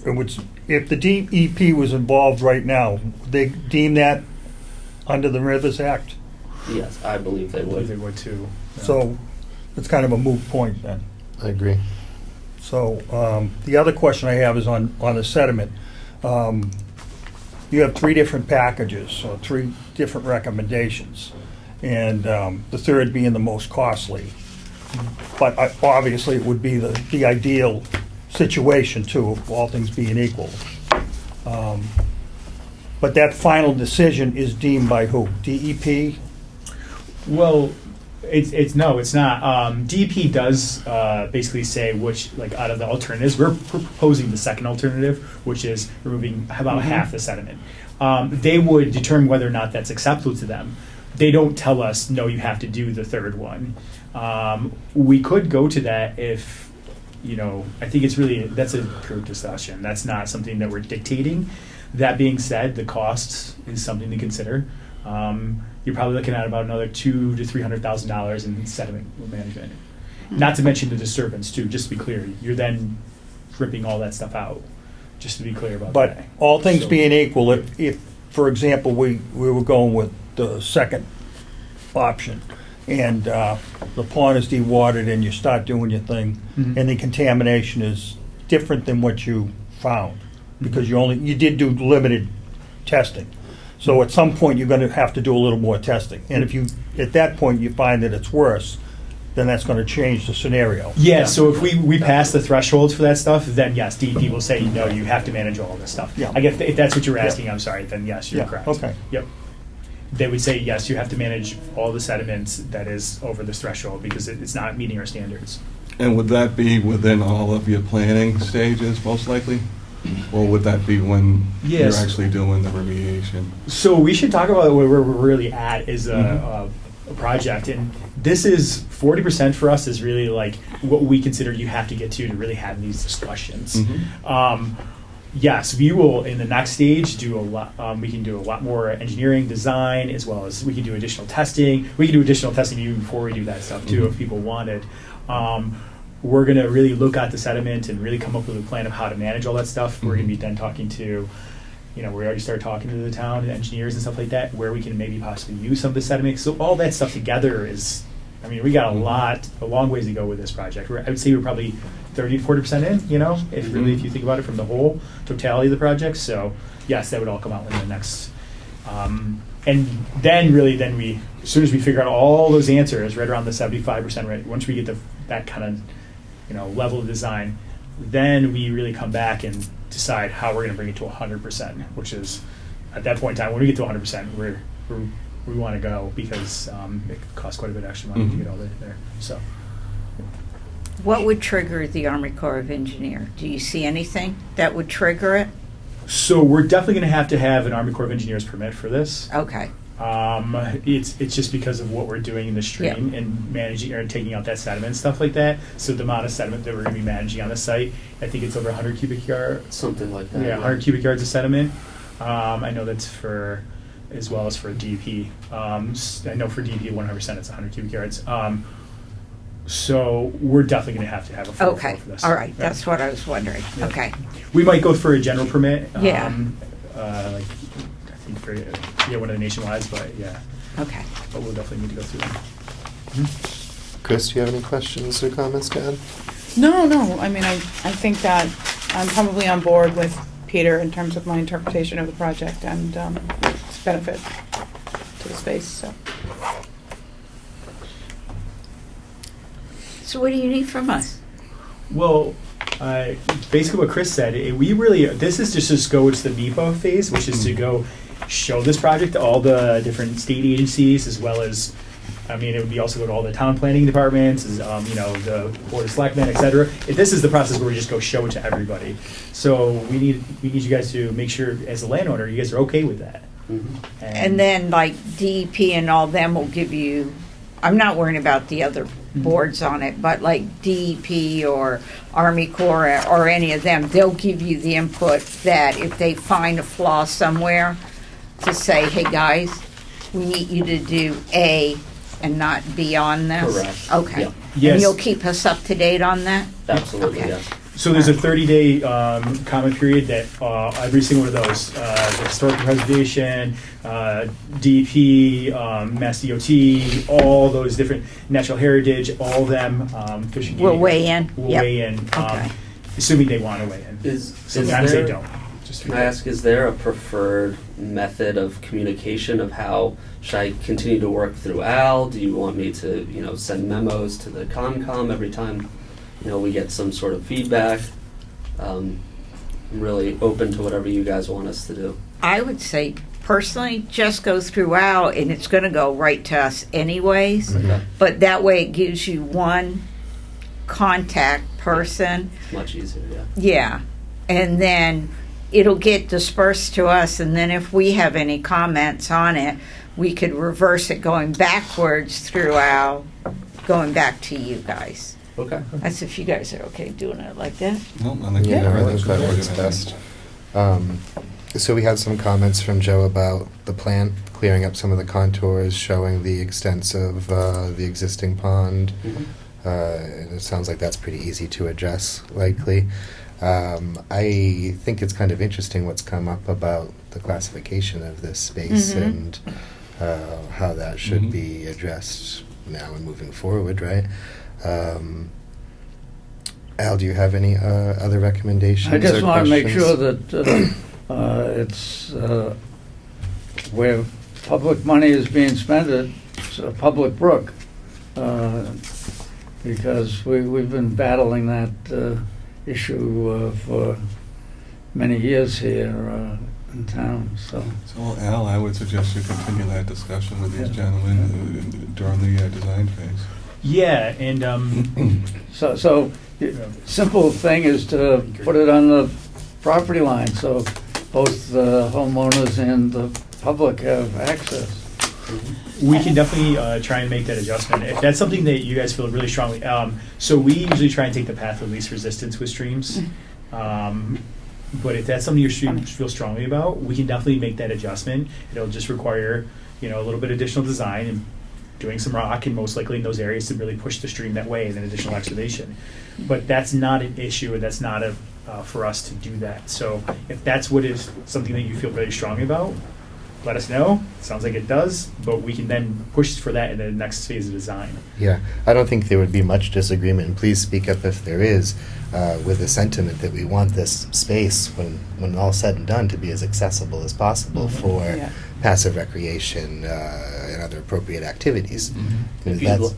if the DEP was involved right now, would they deem that under the Rivers Act? Yes, I believe they I believe they would. would too. Yeah. So it's kind of a moot point then. I agree. So the other question I have is on the sediment. You have 3 different packages, or 3 different recommendations, and the third being the most costly. But obviously, it would be the ideal situation too, all things being equal. But that final decision is deemed by who? DEP? Well, it's no, it's not. DEP does basically say which, like, out of the alternatives, we're proposing the second alternative, which is removing about half the sediment. They would determine whether or not that's acceptable to them. They don't tell us, no, you have to do the third one. We could go to that if, I think it's really, that's a group discussion. That's not something that we're dictating. That being said, the cost is something to consider. You're probably looking at about another $200,000 to $300,000 in sediment management. Not to mention the disturbance too. Just to be clear, you're then ripping all that stuff out. Just to be clear about But that. all things So- being equal, if, for example, we were going with the second option, and the pond is dewatered and you start doing your thing, Mhm. and the contamination is different than what you found, because you did do limited testing. So at some point, you're gonna have to do a little more testing. And if you, at that point, you find that it's worse, then that's gonna change the scenario. Yeah, so if we pass the thresholds for that stuff, then yes, DEP will say, no, you have to manage all this stuff. Yeah. I guess if that's what you're Yeah. asking, I'm sorry, then yes, you're Yeah, correct. okay. Yep. They would say, yes, you have to manage all the sediments that is over this threshold because it's not meeting our standards. And would that be within all of your planning stages, most likely? Or would that be when Yes. you're actually doing the remediation? So we should talk about where we're really at as a project, and this is 40% for us is really like what we consider you have to get to really have these discussions. Yes, we will in the next stage do a lot. We can do a lot more engineering, design, as well as we can do additional testing. We can do additional testing even before we do that stuff too, if people wanted. We're going to really look at the sediment and really come up with a plan of how to manage all that stuff. We're going to be then talking to, we already started talking to the town engineers and stuff like that, where we can maybe possibly use some of the sediment. So all that stuff together is, we got a long ways to go with this project. I would say we're probably 30 to 40% in, if you think about it from the whole totality of the project. So yes, that would all come out in the next, and then we, as soon as we figure out all those answers, right around the 75% rate, once we get that kind of, level of design, then we really come back and decide how we're going to bring it to 100%, which is at that point in time, when we get to 100%, we want to go because it costs quite a bit of extra money to get all there. So, What would trigger the Army Corps of Engineer? Do you see anything that would trigger it? so we're definitely going to have an Army Corps of Engineers permit for this. Okay. It's just because of what we're doing in the stream and managing or taking out that sediment and stuff like that. So the amount of sediment that we're going to be managing on the site, I think it's over 100 cubic yards. Something like that. Yeah, 100 cubic yards of sediment. I know that's for, as well as for DEP. I know for DEP 100% it's 100 cubic yards. So we're definitely going to have a full Okay. for this. All right. Yeah. That's what I was wondering. Yeah. Okay. We might go for a general permit. Yeah. Like I think for one of the nationwide, but yeah. Okay. But we'll definitely need to go through them. Chris, do you have any questions or comments to add? No, I think that I'm probably on board with Peter in terms of my interpretation of the project and its benefit to the space, so. So what do you need from us? Well, basically what Chris said, this is just go to the NEPA phase, which is to go show this project to all the different state agencies, as well as, it would be also go to all the town planning departments, the Board of Selectmen, et cetera. This is the process where we just go show it to everybody. So we need you guys to make sure, as a landowner, you guys are okay with that. And then like DEP and all them will give you, I'm not worrying about the other boards on it, but like DEP or Army Corps or any of them, they'll give you the input that if they find a flaw somewhere, to say, hey guys, we need you to do A and not B on this? Correct. Okay. Yeah. Yes. And you'll keep us up to date on that? Absolutely, Okay. yes. So there's a 30-day comment period that every single one of those, the historical preservation, DEP, Mass DOT, all those different natural heritage, all of them, Fish and Will Game weigh in? Will Yep. weigh in, Okay. assuming they want to weigh in. Sometimes they don't. Just Can I ask, is there a preferred method of communication of how, should I continue to work through Al? Do you want me to, send memos to the Concom every time, we get some sort of feedback? I'm really open to whatever you guys want us to do. I would say personally, just go throughout, and it's going to go right to us anyways. Okay. But that way it gives you one contact person. Much easier, yeah. Yeah. And then it'll get dispersed to us, and then if we have any comments on it, we could reverse it going backwards throughout, going back to you guys. Okay. That's if you guys are okay doing it like that. No, I think Yeah, I think that's that what we're works gonna best. So we had some comments from Joe about the plan, clearing up some of the contours, showing the extents of the existing pond. Mhm. And it sounds like that's pretty easy to address, likely. I think it's kind of interesting what's come up about the classification of this space Mhm. and how that should Mhm. be addressed now and moving forward, right? Al, do you have any other recommendations? I just or want to make questions? sure that it's where public money is being spent, it's a public brook. Because we've been battling that issue for many years here in town, so. So Al, I would suggest you continue that discussion with these Yeah. gentlemen during the design phase. Yeah, and So, simple thing is to put it on the property line, so both the homeowners and the public have access. we can definitely try and make that adjustment if that's something that you guys feel really strongly. So we usually try and take the path of least resistance with streams. But if that's something you feel strongly about, we can definitely make that adjustment. It'll just require, a little bit additional design and doing some rock, and most likely in those areas to really push the stream that way, and then additional excavation. But that's not an issue, and that's not for us to do that. So if that's what is something that you feel very strongly about, let us know. Sounds like it does, but we can then push for that in the next phase of design. Yeah, I don't think there would be much disagreement, and please speak up if there is, with the sentiment that we want this space, when all's said and done, to be as accessible as possible for Yeah. passive recreation and other appropriate activities. If you That's- look-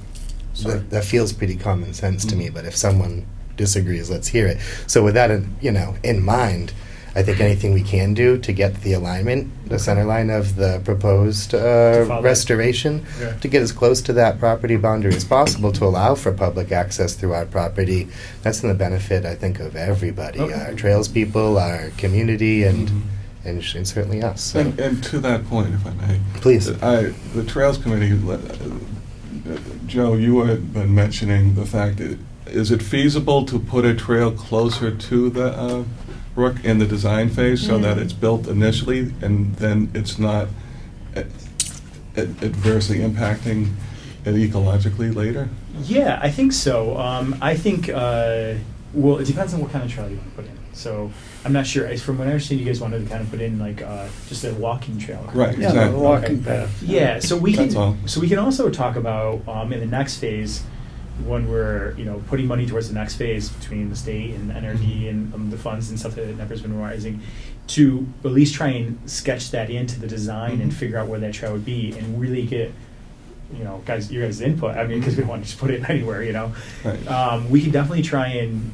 sorry. that feels pretty common sense to me, but if someone disagrees, let's hear it. So with that, in mind, I think anything we can do to get the alignment, the center line of the proposed follow that. restoration, Yeah. to get as close to that property boundary as possible to allow for public access through our property, that's in the benefit, I think, of everybody, Okay. our trails people, our community, and Mhm. and certainly us. So, And to that point, if I may. please. The Trails Committee, Joe, you had been mentioning the fact that, is it feasible to put a trail closer to the brook in the design phase so that it's built initially and then it's not adversely impacting it ecologically later? Yeah, I think so. I think, well, it depends on what kind of trail you want to put in. So I'm not sure. From what I understand, you guys wanted to kind of put in like just a walking trail. Right, Yeah, exactly. the walking path. Yeah, so we That's can. all. So we can also talk about in the next phase, when we're putting money towards the next phase between the state and NRD and the funds and stuff that NEPR's been rising, to at least try and sketch that into the design and Mhm. figure out where that trail would be and really get your guys' input. I mean, because we don't want to just put it anywhere. Right. We can definitely try and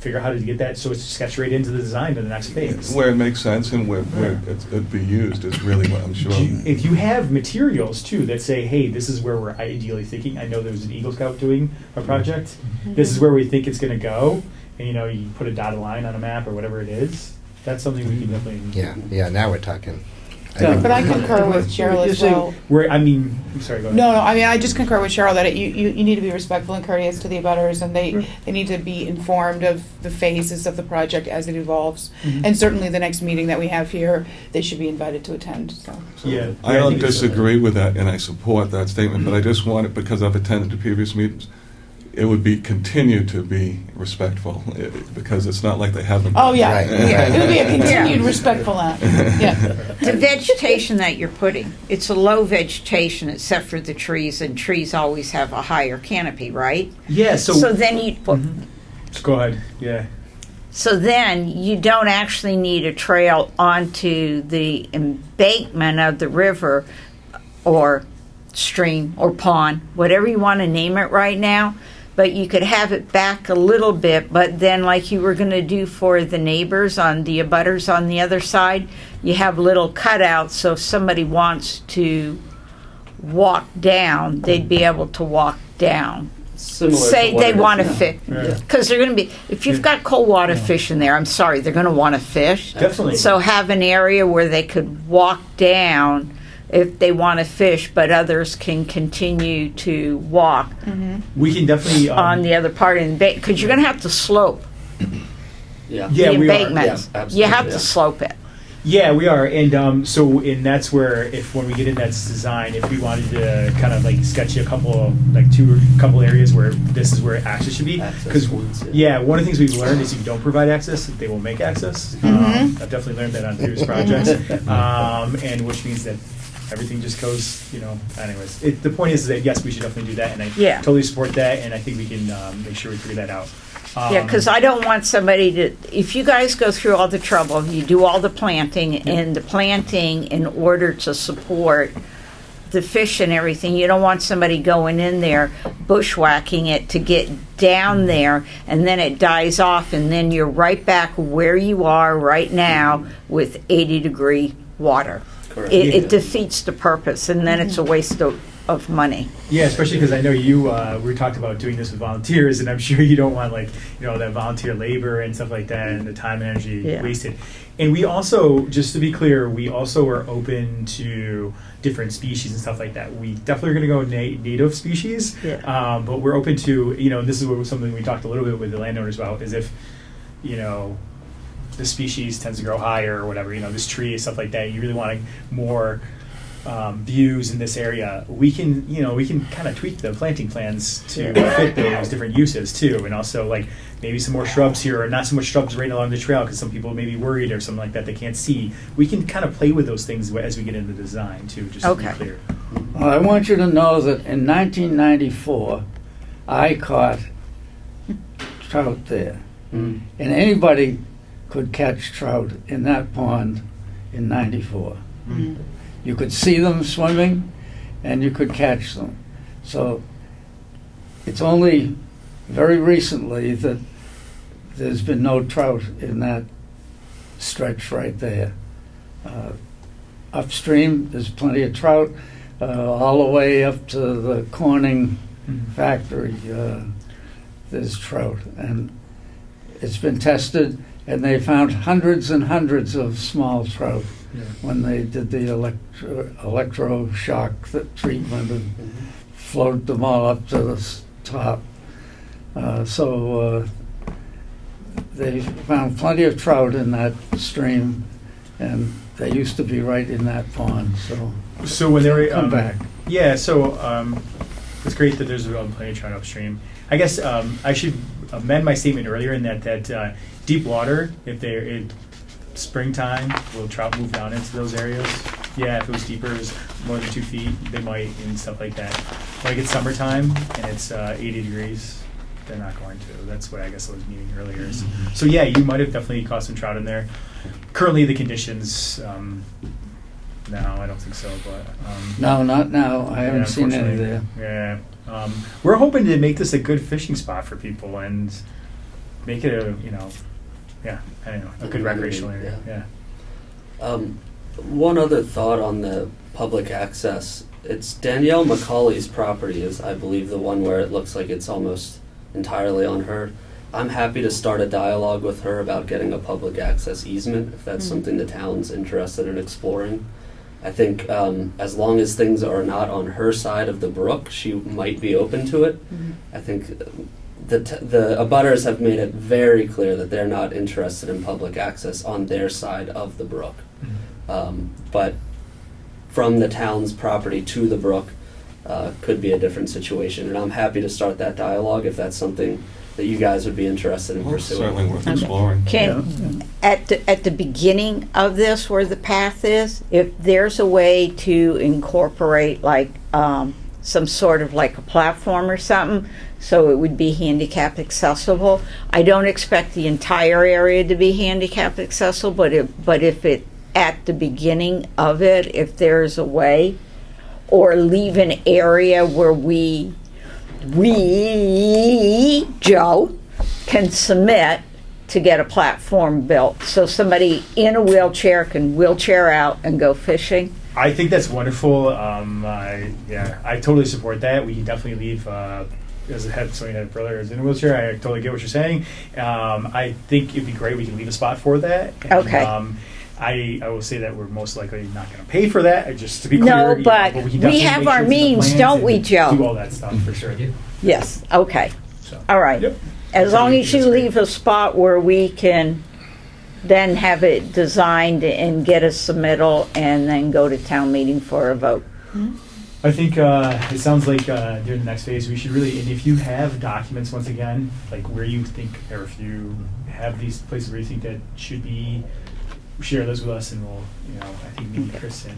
figure out how to get that so it's sketched right into the design for the next phase. Where it makes sense and where it'd be used is really what I'm sure. If you have materials too that say, hey, this is where we're ideally thinking. I know there's an Eagle Scout doing a project. This is where we think it's going to go, and you put a dotted line on a map or whatever it is. That's something we can definitely. Yeah, now we're talking. Yeah. But I concur with Cheryl You as see, well. I'm sorry. Go ahead. No, I mean, I just concur with Cheryl that you need to be respectful and courteous to the abutters, and they need to be informed of the phases of the project as it evolves. Mhm. And certainly the next meeting that we have here, they should be invited to attend, so. Yeah, I yeah, don't think it's- disagree with that, and I support that statement, but I just want it, because I've attended the previous meetings, it would be, continue to be respectful, because it's not like they haven't. Oh, yeah. Right. Yeah. It would be a continued Yeah. respectful act, yeah. The vegetation that you're putting, it's a low vegetation except for the trees, and trees always have a higher canopy, right? Yeah. So then you, Go ahead. Yeah. so then you don't actually need a trail onto the embankment of the river or stream or pond, whatever you want to name it right now, but you could have it back a little bit, but then like you were going to do for the neighbors on the abutters on the other side, you have little cutouts, so if somebody wants to walk down, they'd be able to walk down. Similar Say to what they it is want to now. fish, Yeah. because they're going to be, if you've got coldwater fish in there, I'm sorry, they're going to want to fish. Definitely. So have an area where they could walk down if they want to fish, but others can continue to walk We can definitely on the other part of the embankment, because you're going to have to slope Yeah. Yeah, the we are. embankments. Yeah, You have absolutely, to yeah. slope it. Yeah, we are, and and that's where if when we get in that design, if we wanted to kind of like sketch a couple areas where this is where access should be, Access because points, yeah, one of the things we've learned is if you don't provide access, they will make access. I've definitely learned that on previous projects, and which means that everything just goes, anyways. The point is that yes, we should definitely do that, and I Yeah. totally support that, and I think we can make sure we figure that out. Yeah, because I don't want somebody to, if you guys go through all the trouble, you do all the planting, and the planting in order to support the fish and everything, you don't want somebody going in there bushwhacking it to get down there, and then it dies off, and then you're right back where you are right now with 80-degree water. Correct. It defeats the purpose, and then it's a waste of money. Yeah, especially because I know we talked about doing this with volunteers, and I'm sure you don't want that volunteer labor and stuff like that, and the time and energy Yeah. wasted. And we also, just to be clear, we also are open to different species and stuff like that. We definitely are going to go native species, Yeah. but we're open to this is something we talked a little bit with the landowners about, is if the species tends to grow higher or whatever, this tree, stuff like that, you really want more views in this area, we can kind of tweak the planting plans to fit those different uses too, and also like maybe some more shrubs here, or not so much shrubs right along the trail because some people may be worried or something like that they can't see. We can kind of play with those things as we get into the design too, just to be Okay. clear. Well, I want you to know that in 1994, I caught trout there. Mm. And anybody could catch trout in that pond in 94. You could see them swimming, and you could catch them. So it's only very recently that there's been no trout in that stretch right there. Upstream, there's plenty of trout. All the way up to the Corning factory, there's trout. And it's been tested, and they found hundreds and hundreds of small trout when they did the electroshock treatment and floated them all up to the top. So they found plenty of trout in that stream, and they used to be right in that pond. So when they're Come back. Yeah, so it's great that there's plenty of trout upstream. I guess I should amend my statement earlier in that deep water, if they're springtime, will trout move down into those areas? Yeah, if it was deeper, it was more than 2 feet, they might, and stuff like that. When it gets summertime and it's 80 degrees, they're not going to. That's what I guess I was meaning earlier. So yeah, you might have definitely caught some trout in there. Currently, the conditions, no, I don't think so, but. No, not now. I haven't Yeah, seen any unfortunately. there. Yeah. We're hoping to make this a good fishing spot for people and make it a good recreational area. Yeah. One other thought on the public access. It's Danielle McCauley's property is, I believe, the one where it looks like it's almost entirely on her. I'm happy to start a dialogue with her about getting a public access easement, if that's something the town's interested in exploring. I think as long as things are not on her side of the brook, she might be open to it. I think the abutters have made it very clear that they're not interested in public access on their side of the brook. But from the town's property to the brook could be a different situation. And I'm happy to start that dialogue if that's something that you guys would be interested in Well, pursuing. certainly worth exploring. At the beginning of this, where the path is, if there's a way to incorporate like some sort of like a platform or something, so it would be handicap accessible. I don't expect the entire area to be handicap accessible, but if it at the beginning of it, if there's a way, or leave an area where we we, Joe, can submit to get a platform built so somebody in a wheelchair can wheelchair out and go fishing? I think that's wonderful. I totally support that. We can definitely leave. As a head, somebody had a brother who's in a wheelchair. I totally get what you're saying. I think it'd be great. We can leave a spot for that. And, Okay. I will say that we're most likely not going to pay for that. Just to be clear. No, but we can we definitely have make our sure it's in the means, plans don't and we, Joe? Do all that stuff for sure. Yes, okay. So, All right. Yep. As long as you That's great. leave a spot where we can then have it designed and get a submittal and then go to town meeting for a vote. I think it sounds like during the next phase we should really, and if you have documents once again, like where you think, or if you have these places where you think that should be, share those with us, and we'll, I think me, Chris, and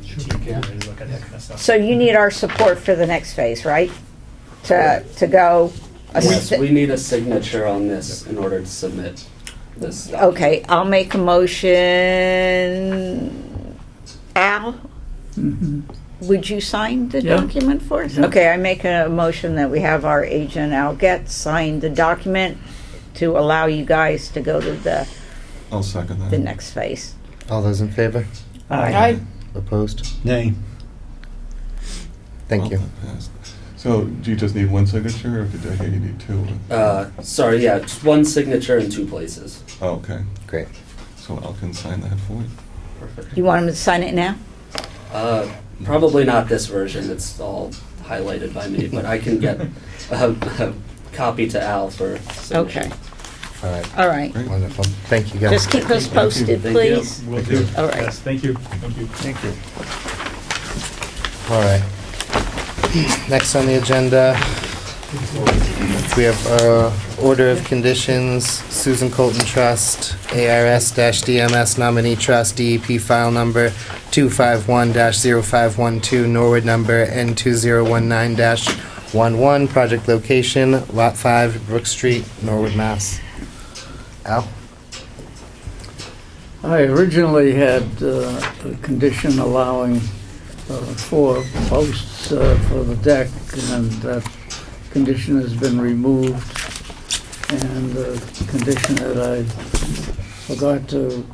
the team can really look at that kind of stuff. So you need our support for the next phase, right? To go. Yes, we need a signature on this in order to submit this document. Okay, I'll make a motion. Al, would you sign the Yeah. document for us? Yeah. Okay, I make a motion that we have our agent Al Getz sign the document to allow you guys to go to I'll second that. the next phase. All those in favor? Aye. Opposed? Nay. Thank you. Well, that passed. So do you just need one signature, or did I hear you need two? Sorry, yeah, just one signature in two places. Oh, okay. Great. So Al can sign that for you. Perfect. You want him to sign it now? Probably not this version, it's all highlighted by me, but I can get a copy to Al for signature. Okay, All right. all right. Great. Wonderful. Thank you, guys. Just keep us posted, Thank you. please. We'll do. All right. Yes, thank you. Thank you. Thank you. All right. Next on the agenda, we have order of conditions, Susan Colton Trust, ARS-DMS nominee trust, DEP file number 251-0512, Norwood number N2019-11, project location, Lot 5, Brook Street, Norwood, Mass. Al? I originally had a condition allowing 4 posts for the deck, and that condition has been removed. And the condition that I forgot to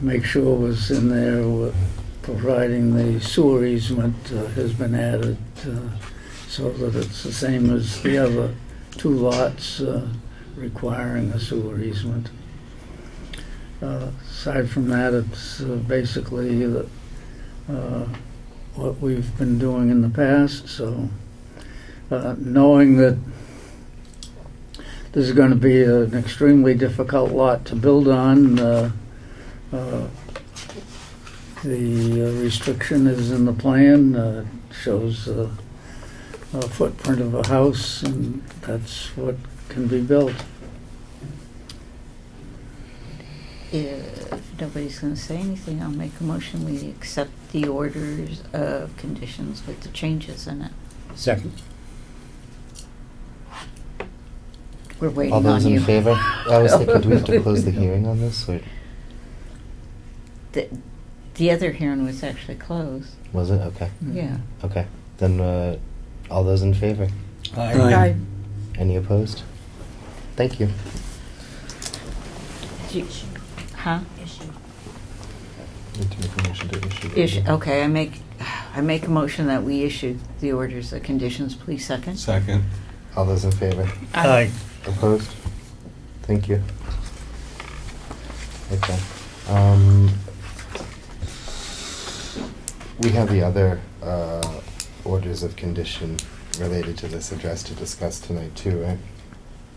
make sure was in there, providing the sewer easement, has been added, so that it's the same as the other 2 lots requiring a sewer easement. Aside from that, it's basically what we've been doing in the past. So knowing that this is going to be an extremely difficult lot to build on, the restriction is in the plan. Shows a footprint of a house, and that's what can be built. If nobody's going to say anything, I'll make a motion we accept the orders of conditions with the changes in it. Second. We're waiting All those on you. in favor? I was thinking, do we have to close the hearing on this, or The other hearing was actually closed. was it? Okay. Yeah. Okay. Then, all those in favor? Aye. Any opposed? Thank you. Huh? Need to make a motion to issue. the Issue. order. Okay, I make a motion that we issue the orders of conditions. Please second. Second. All those in favor? Aye. Opposed? Thank you. Okay. We have the other orders of condition related to this address to discuss tonight too, right?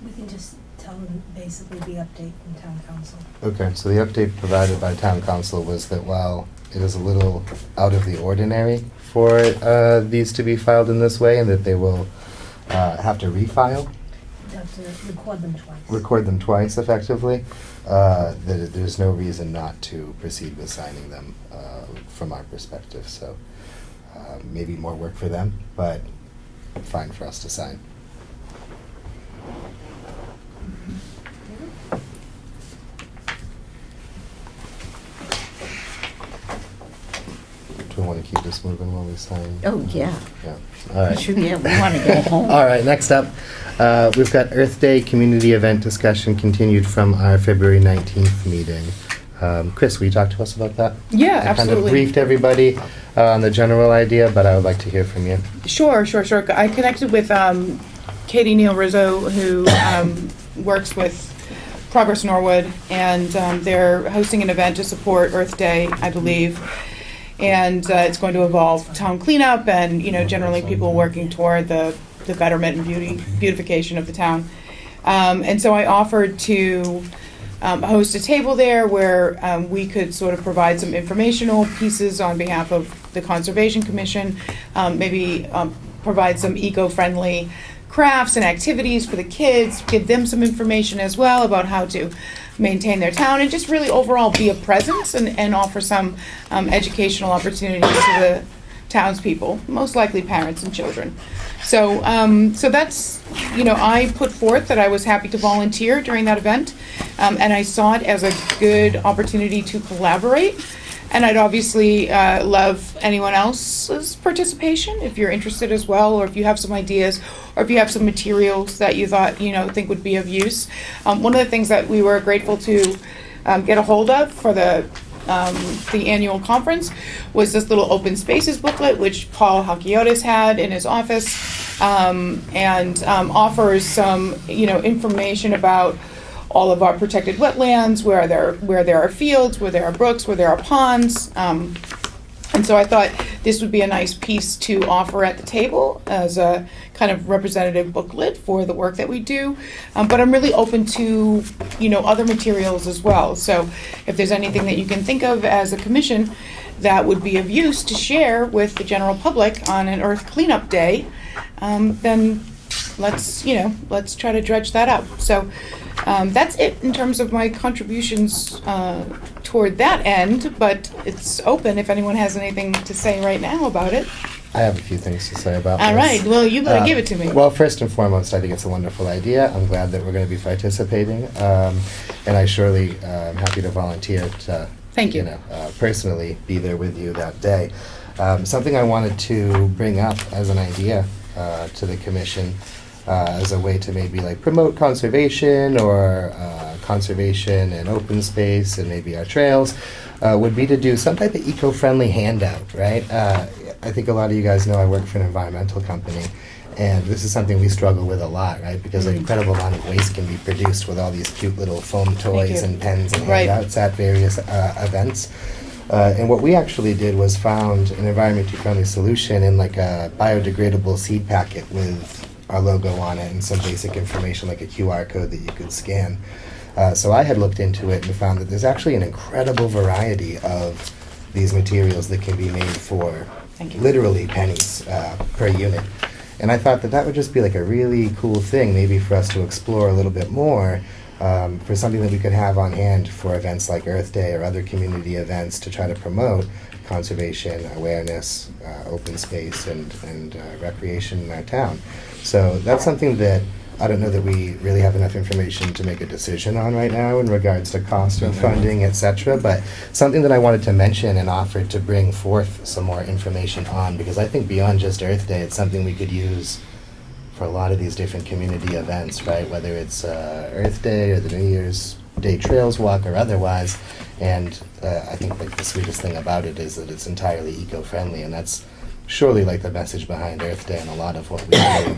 We can just tell them basically the update from town council. Okay, so the update provided by town council was that while it is a little out of the ordinary for these to be filed in this way, and that they will have to refile, You have to record them twice. record them twice effectively, that there's no reason not to proceed with signing them from our perspective. So maybe more work for them, but fine for us to sign. Do we want to keep this moving while we sign? Oh, yeah. Yeah. All right. Sure, yeah, we want to go home. All right, next up, we've got Earth Day community event discussion continued from our February 19th meeting. Chris, will you talk to us about that? Yeah, I kind of absolutely. briefed everybody on the general idea, but I would like to hear from you. Sure. I connected with Katie Neal Rizzo, who works with Progress Norwood, and they're hosting an event to support Earth Day, I believe. And it's going to involve town cleanup and, generally people working toward the betterment and beautification of the town. And so I offered to host a table there where we could sort of provide some informational pieces on behalf of the Conservation Commission, maybe provide some eco-friendly crafts and activities for the kids, give them some information as well about how to maintain their town, and just really overall be a presence and offer some educational opportunities to the townspeople, most likely parents and children. So that's, I put forth that I was happy to volunteer during that event, and I saw it as a good opportunity to collaborate. And I'd obviously love anyone else's participation if you're interested as well, or if you have some ideas, or if you have some materials that you thought, think would be of use. One of the things that we were grateful to get a hold of for the annual conference was this little open spaces booklet, which Paul Halkiotis had in his office, and offers some, information about all of our protected wetlands, where there are fields, where there are brooks, where there are ponds. And so I thought this would be a nice piece to offer at the table as a kind of representative booklet for the work that we do. But I'm really open to, other materials as well. So if there's anything that you can think of as a commission that would be of use to share with the general public on an Earth Cleanup Day, then let's try to dredge that up. So that's it in terms of my contributions toward that end, but it's open if anyone has anything to say right now about it. I have a few things to say about this. All right, well, you better give it to me. Well, first and foremost, I think it's a wonderful idea. I'm glad that we're going to be participating, and I surely am happy to volunteer to, Thank you. Personally be there with you that day. Something I wanted to bring up as an idea to the commission, as a way to maybe promote conservation or conservation and open space and maybe our trails, would be to do some type of eco-friendly handout, right? I think a lot of you guys know I work for an environmental company, and this is something we struggle with a lot, right? Because an incredible amount of waste can be produced with all these cute little foam toys and pens and handouts at various events. And what we actually did was found an environmentally friendly solution in a biodegradable seed packet with our logo on it and some basic information like a QR code that you could scan. So I had looked into it and found that there's actually an incredible variety of these materials that can be made for literally pennies per unit. And I thought that would just be a really cool thing maybe for us to explore a little bit more, for something that we could have on hand for events like Earth Day or other community events to try to promote conservation, awareness, open space, and recreation in our town. So that's something that I don't know that we really have enough information to make a decision on right now in regards to cost and funding, etc. But something that I wanted to mention and offer to bring forth some more information on, because I think beyond just Earth Day, it's something we could use for a lot of these different community events, right? Whether it's Earth Day or the New Year's Day Trails Walk or otherwise. And I think the sweetest thing about it is that it's entirely eco-friendly, and that's surely the message behind Earth Day and a lot of what we do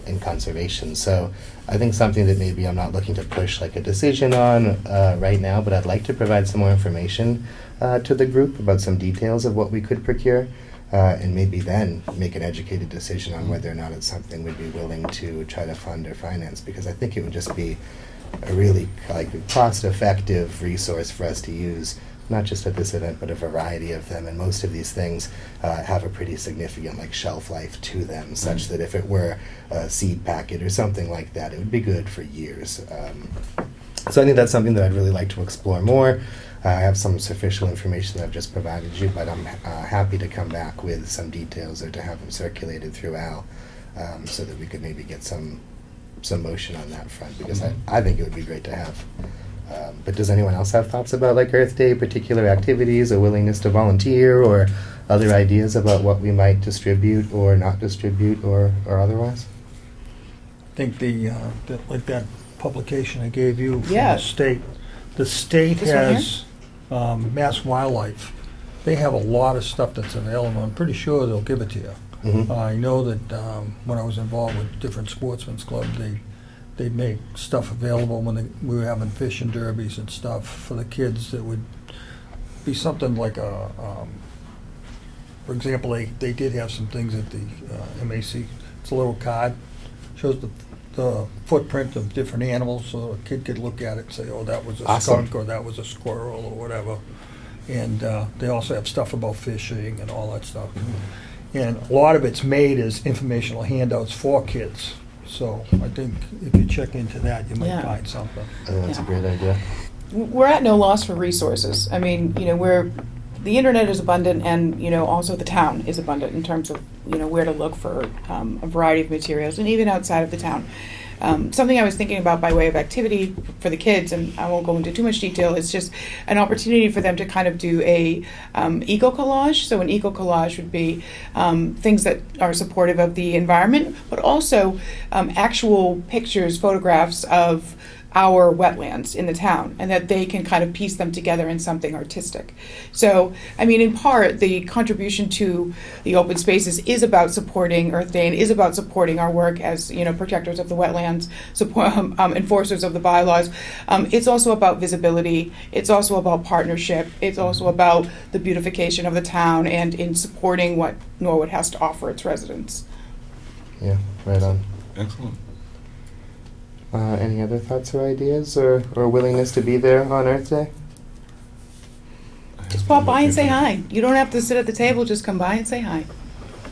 in conservation. So I think something that maybe I'm not looking to push a decision on right now, but I'd like to provide some more information to the group about some details of what we could procure, and maybe then make an educated decision on whether or not it's something we'd be willing to try to fund or finance, because I think it would just be a really cost-effective resource for us to use, not just at this event, but a variety of them. And most of these things have a pretty significant shelf life to them, such that if it were a seed packet or something like that, it would be good for years. So I think that's something that I'd really like to explore more. I have some superficial information that I've just provided you, but I'm happy to come back with some details or to have them circulated through Al, so that we could maybe get some motion on that front, because I think it would be great to have. But does anyone else have thoughts about Earth Day, particular activities, a willingness to volunteer, or other ideas about what we might distribute or not distribute or otherwise? I think like that publication I gave you from Yeah. the state This one here? has Mass Wildlife. They have a lot of stuff that's available. I'm pretty sure they'll give it to you. Mhm. I know that when I was involved with different sportsmen's clubs, they'd make stuff available when we were having fishing derbies and stuff for the kids. That would be something like for example, they did have some things at the MAC. It's a little card, shows the footprint of different animals, so a kid could look at it and say, oh, that was a Awesome. skunk or that was a squirrel or whatever. And they also have stuff about fishing and all that stuff. And a lot of it's made as informational handouts for kids. So I think if you check into that, you might Yeah. find something. I think that's a Yeah. great idea. We're at no loss for resources. I mean, the internet is abundant, and also the town is abundant in terms of where to look for a variety of materials, and even outside of the town. Something I was thinking about by way of activity for the kids, and I won't go into too much detail, is just an opportunity for them to kind of do a eco collage. So an eco collage would be things that are supportive of the environment, but also actual pictures, photographs of our wetlands in the town, and that they can kind of piece them together in something artistic. So, I mean, in part, the contribution to the open spaces is about supporting Earth Day and is about supporting our work as, protectors of the wetlands, enforcers of the bylaws. It's also about visibility. It's also about partnership. It's also about the beautification of the town and in supporting what Norwood has to offer its residents. Yeah, right on. Excellent. Any other thoughts or ideas or willingness to be there on Earth Day? Just pop by and say hi. You don't have to sit at the table, just come by and say hi.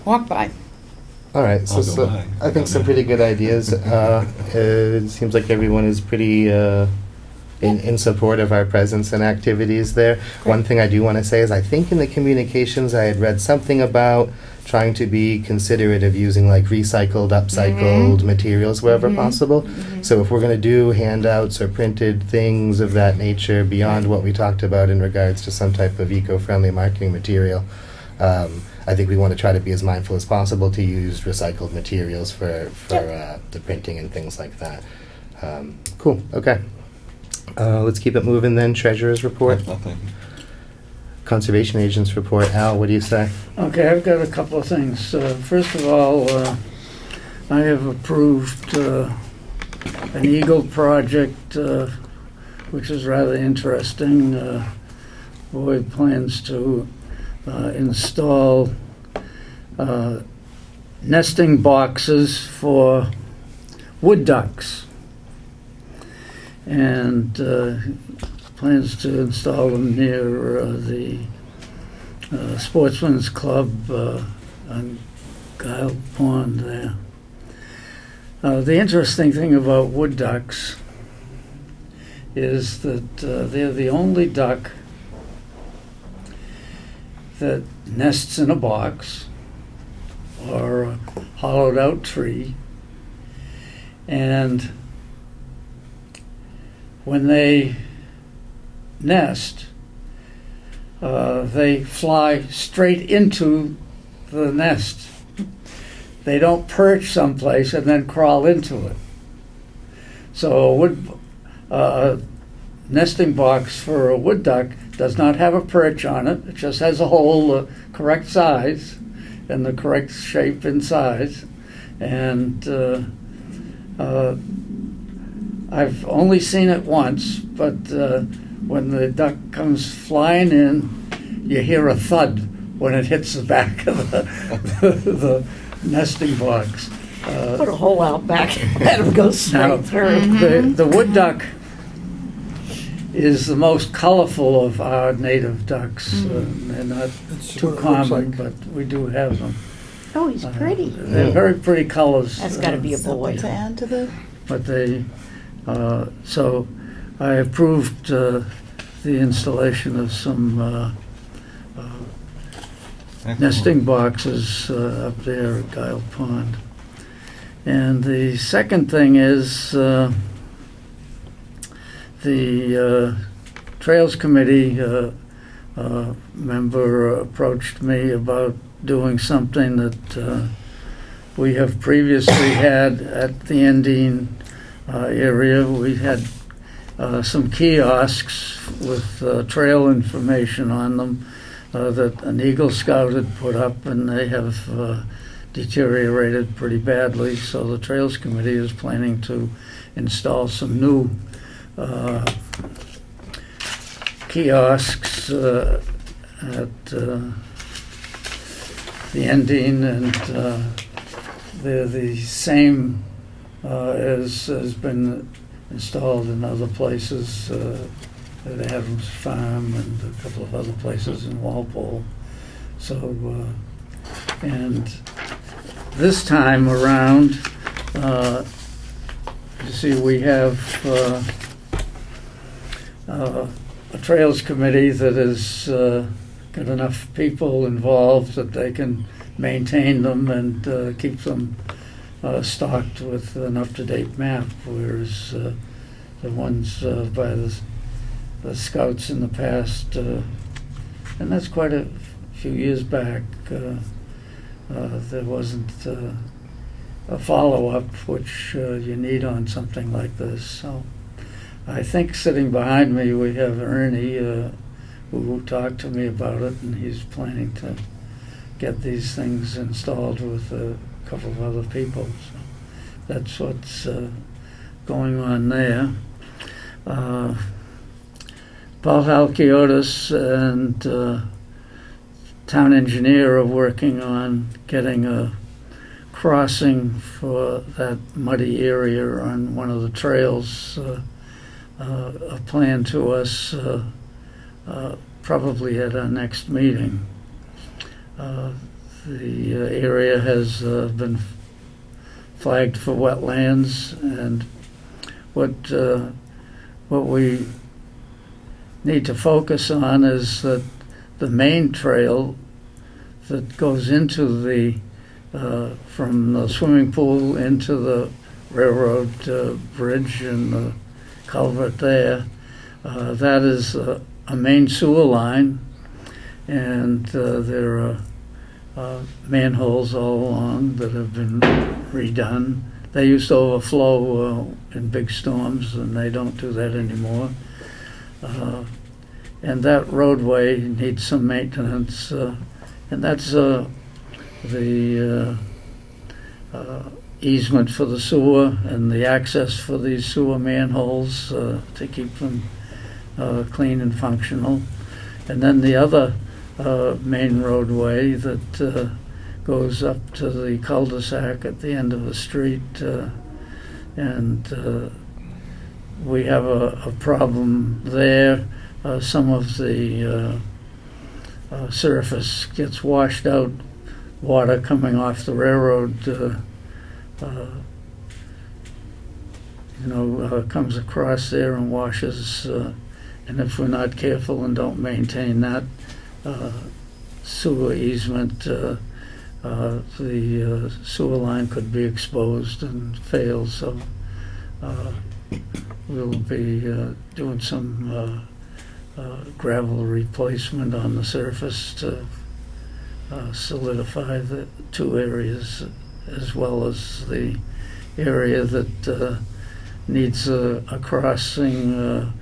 Walk by. All right, I'll go by. I think some pretty good ideas. It seems like everyone is pretty in support of our presence and activities there. One thing I do want to say is I think in the communications I had read something about trying to be considerate of using like recycled, upcycled materials wherever possible. So if we're going to do handouts or printed things of that nature beyond what we talked about in regards to some type of eco-friendly marketing material, I think we want to try to be as mindful as possible to use recycled materials for the printing and things like that. Cool, okay. Let's keep it moving then. Treasurer's report. Nothing. Conservation agent's report. Al, what do you say? Okay, I've got a couple of things. First of all, I have approved an Eagle project, which is rather interesting. Boyd plans to install nesting boxes for wood ducks, and plans to install them near the Sportsman's Club on Guile Pond there. The interesting thing about wood ducks is that they're the only duck that nests in a box or a hollowed out tree, and when they nest, they fly straight into the nest. They don't perch someplace and then crawl into it. So a nesting box for a wood duck does not have a perch on it. It just has a hole the correct size and the correct shape and size. And I've only seen it once, but when the duck comes flying in, you hear a thud when it hits the back of the nesting box. Put a hole out back and let him go Now, straight through. the wood duck is the most colorful of our native ducks. They're not It's too what it looks common, like. but we do have them. Oh, he's pretty. They're very pretty colors. That's got to be a boy. To add to the But they, so I approved the installation of some nesting boxes up there at Guile Pond. And the second thing is the Trails Committee member approached me about doing something that we have previously had at the Endine area. We had some kiosks with trail information on them that an Eagle Scout had put up, and they have deteriorated pretty badly. So the Trails Committee is planning to install some new kiosks at the Endine, and they're the same as has been installed in other places, at Adams Farm and a couple of other places in Walpole. So, and this time around, you see, we have a Trails Committee that has got enough people involved that they can maintain them and keep them stocked with an up-to-date map, whereas the ones by the scouts in the past, and that's quite a few years back, there wasn't a follow-up which you need on something like this. So I think sitting behind me we have Ernie who talked to me about it, and he's planning to get these things installed with a couple of other people. So that's what's going on there. Paul Halkiotis and town engineer are working on getting a crossing for that muddy area on one of the trails, a plan to us probably at our next meeting. The area has been flagged for wetlands, and what we need to focus on is that the main trail that goes into the from the swimming pool into the railroad bridge and the culvert there, that is a main sewer line, and there are manholes all along that have been redone. They used to overflow in big storms, and they don't do that anymore. And that roadway needs some maintenance, and that's the easement for the sewer and the access for these sewer manholes to keep them clean and functional. And then the other main roadway that goes up to the cul-de-sac at the end of the street, and we have a problem there. Some of the surface gets washed out, water coming off the railroad comes across there and washes, and if we're not careful and don't maintain that sewer easement, the sewer line could be exposed and fail. So we'll be doing some gravel replacement on the surface to solidify the two areas, as well as the area that needs a crossing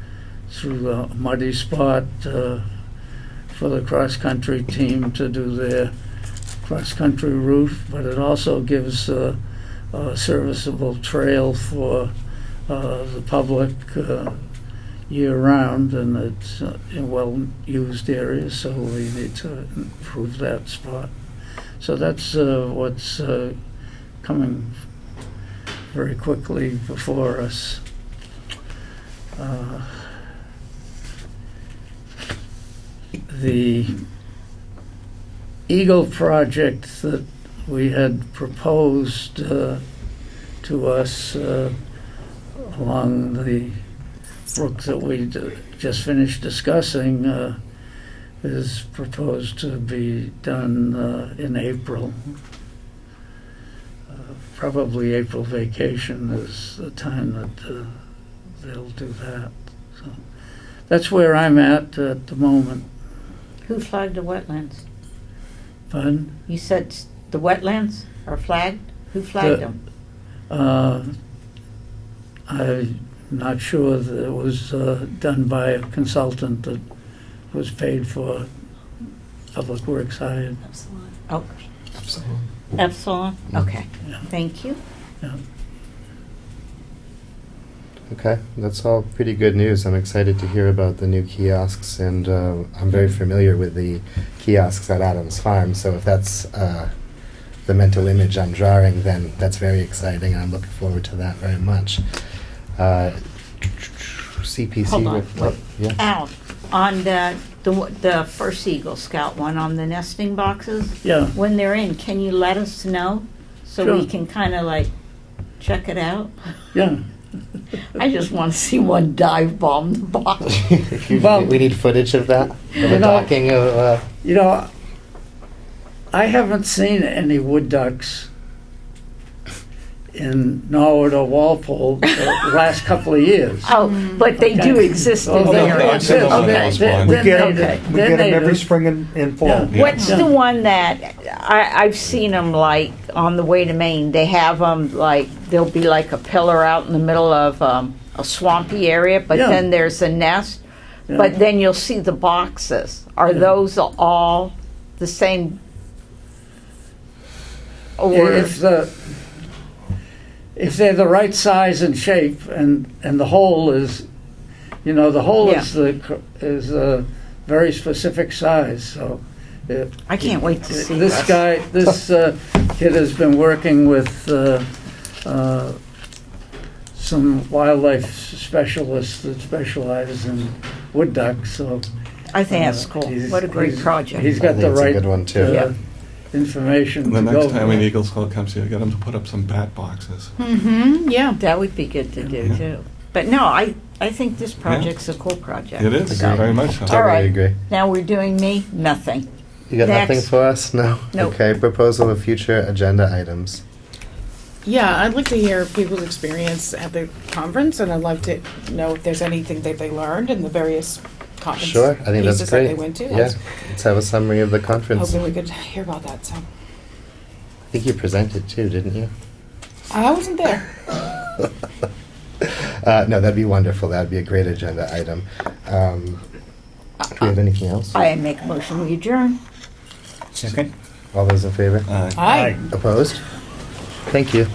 through a muddy spot for the cross-country team to do their cross-country route, but it also gives a serviceable trail for the public year-round, and it's a well-used area, so we need to improve that spot. So that's what's coming very quickly before us. The Eagle project that we had proposed to us along the brook that we just finished discussing is proposed to be done in April. Probably April vacation is the time that they'll do that. So that's where I'm at the moment. Who flagged the wetlands? Fun. You said the wetlands are flagged? Who flagged them? I'm not sure that it was done by a consultant that was paid for, Public Works hired. Absolutely. Oh, Epsilon? Okay, Yeah. thank you. Okay, that's all pretty good news. I'm excited to hear about the new kiosks, and I'm very familiar with the kiosks at Adams Farm, so if that's the mental image I'm drawing, then that's very exciting, and I'm looking forward to that very much. CPC. Hold on, report- Yeah. Al, on the first Eagle Scout one, on the nesting boxes, Yeah, when they're in, can you let us know so we Sure. can kind of like check it out? yeah. I just want to see one dive bomb the box. Well- We need footage of that, of the You know- docking of, You know, I haven't seen any wood ducks in Norwood or Walpole the last couple of years. Oh, but they do Okay. exist in Oh, the they area. exist. Okay. Then- We then get they them, do. we Then get they them every do. spring and fall. Yeah. What's Yeah. the one that I've seen them like on the way to Maine? They have them like there'll be like a pillar out in the middle of a swampy area, but Yeah. then there's a nest. Yeah. But then you'll see the boxes. Are Yeah. those all the same? Or If they're the right size and shape, and the hole is, the hole is a very specific size. So I can't wait to see this guy, this kid has been working with some wildlife specialists that specialize in wood ducks. So I think that's cool. he's- What a great he's- project. He's I got think the it's a right good one, too. Yeah. information The to go. next time an for. Eagle Scout comes here, get them to put up some bat boxes. Mm-hmm, yeah. That would be good to do Yeah. too. But no, I think this project's a cool project. It is, So, very much so. All totally right. agree. Now we're doing me? Nothing. You got nothing Next. for us? No? Nope. Okay, proposal of future agenda items. Yeah, I'd like to hear people's experience at the conference, and I'd love to know if there's anything that they learned in the various conference Sure, I think that's pieces that great. they went to. I Yeah, was let's have a summary of the conference. hoping we could hear about that. So I think you presented too, didn't you? I wasn't there. No, that'd be wonderful. That'd be a great agenda item. Do we have anything else? I make a motion, we adjourn. Second? All those in favor? Aye. Hi. Opposed? Thank you.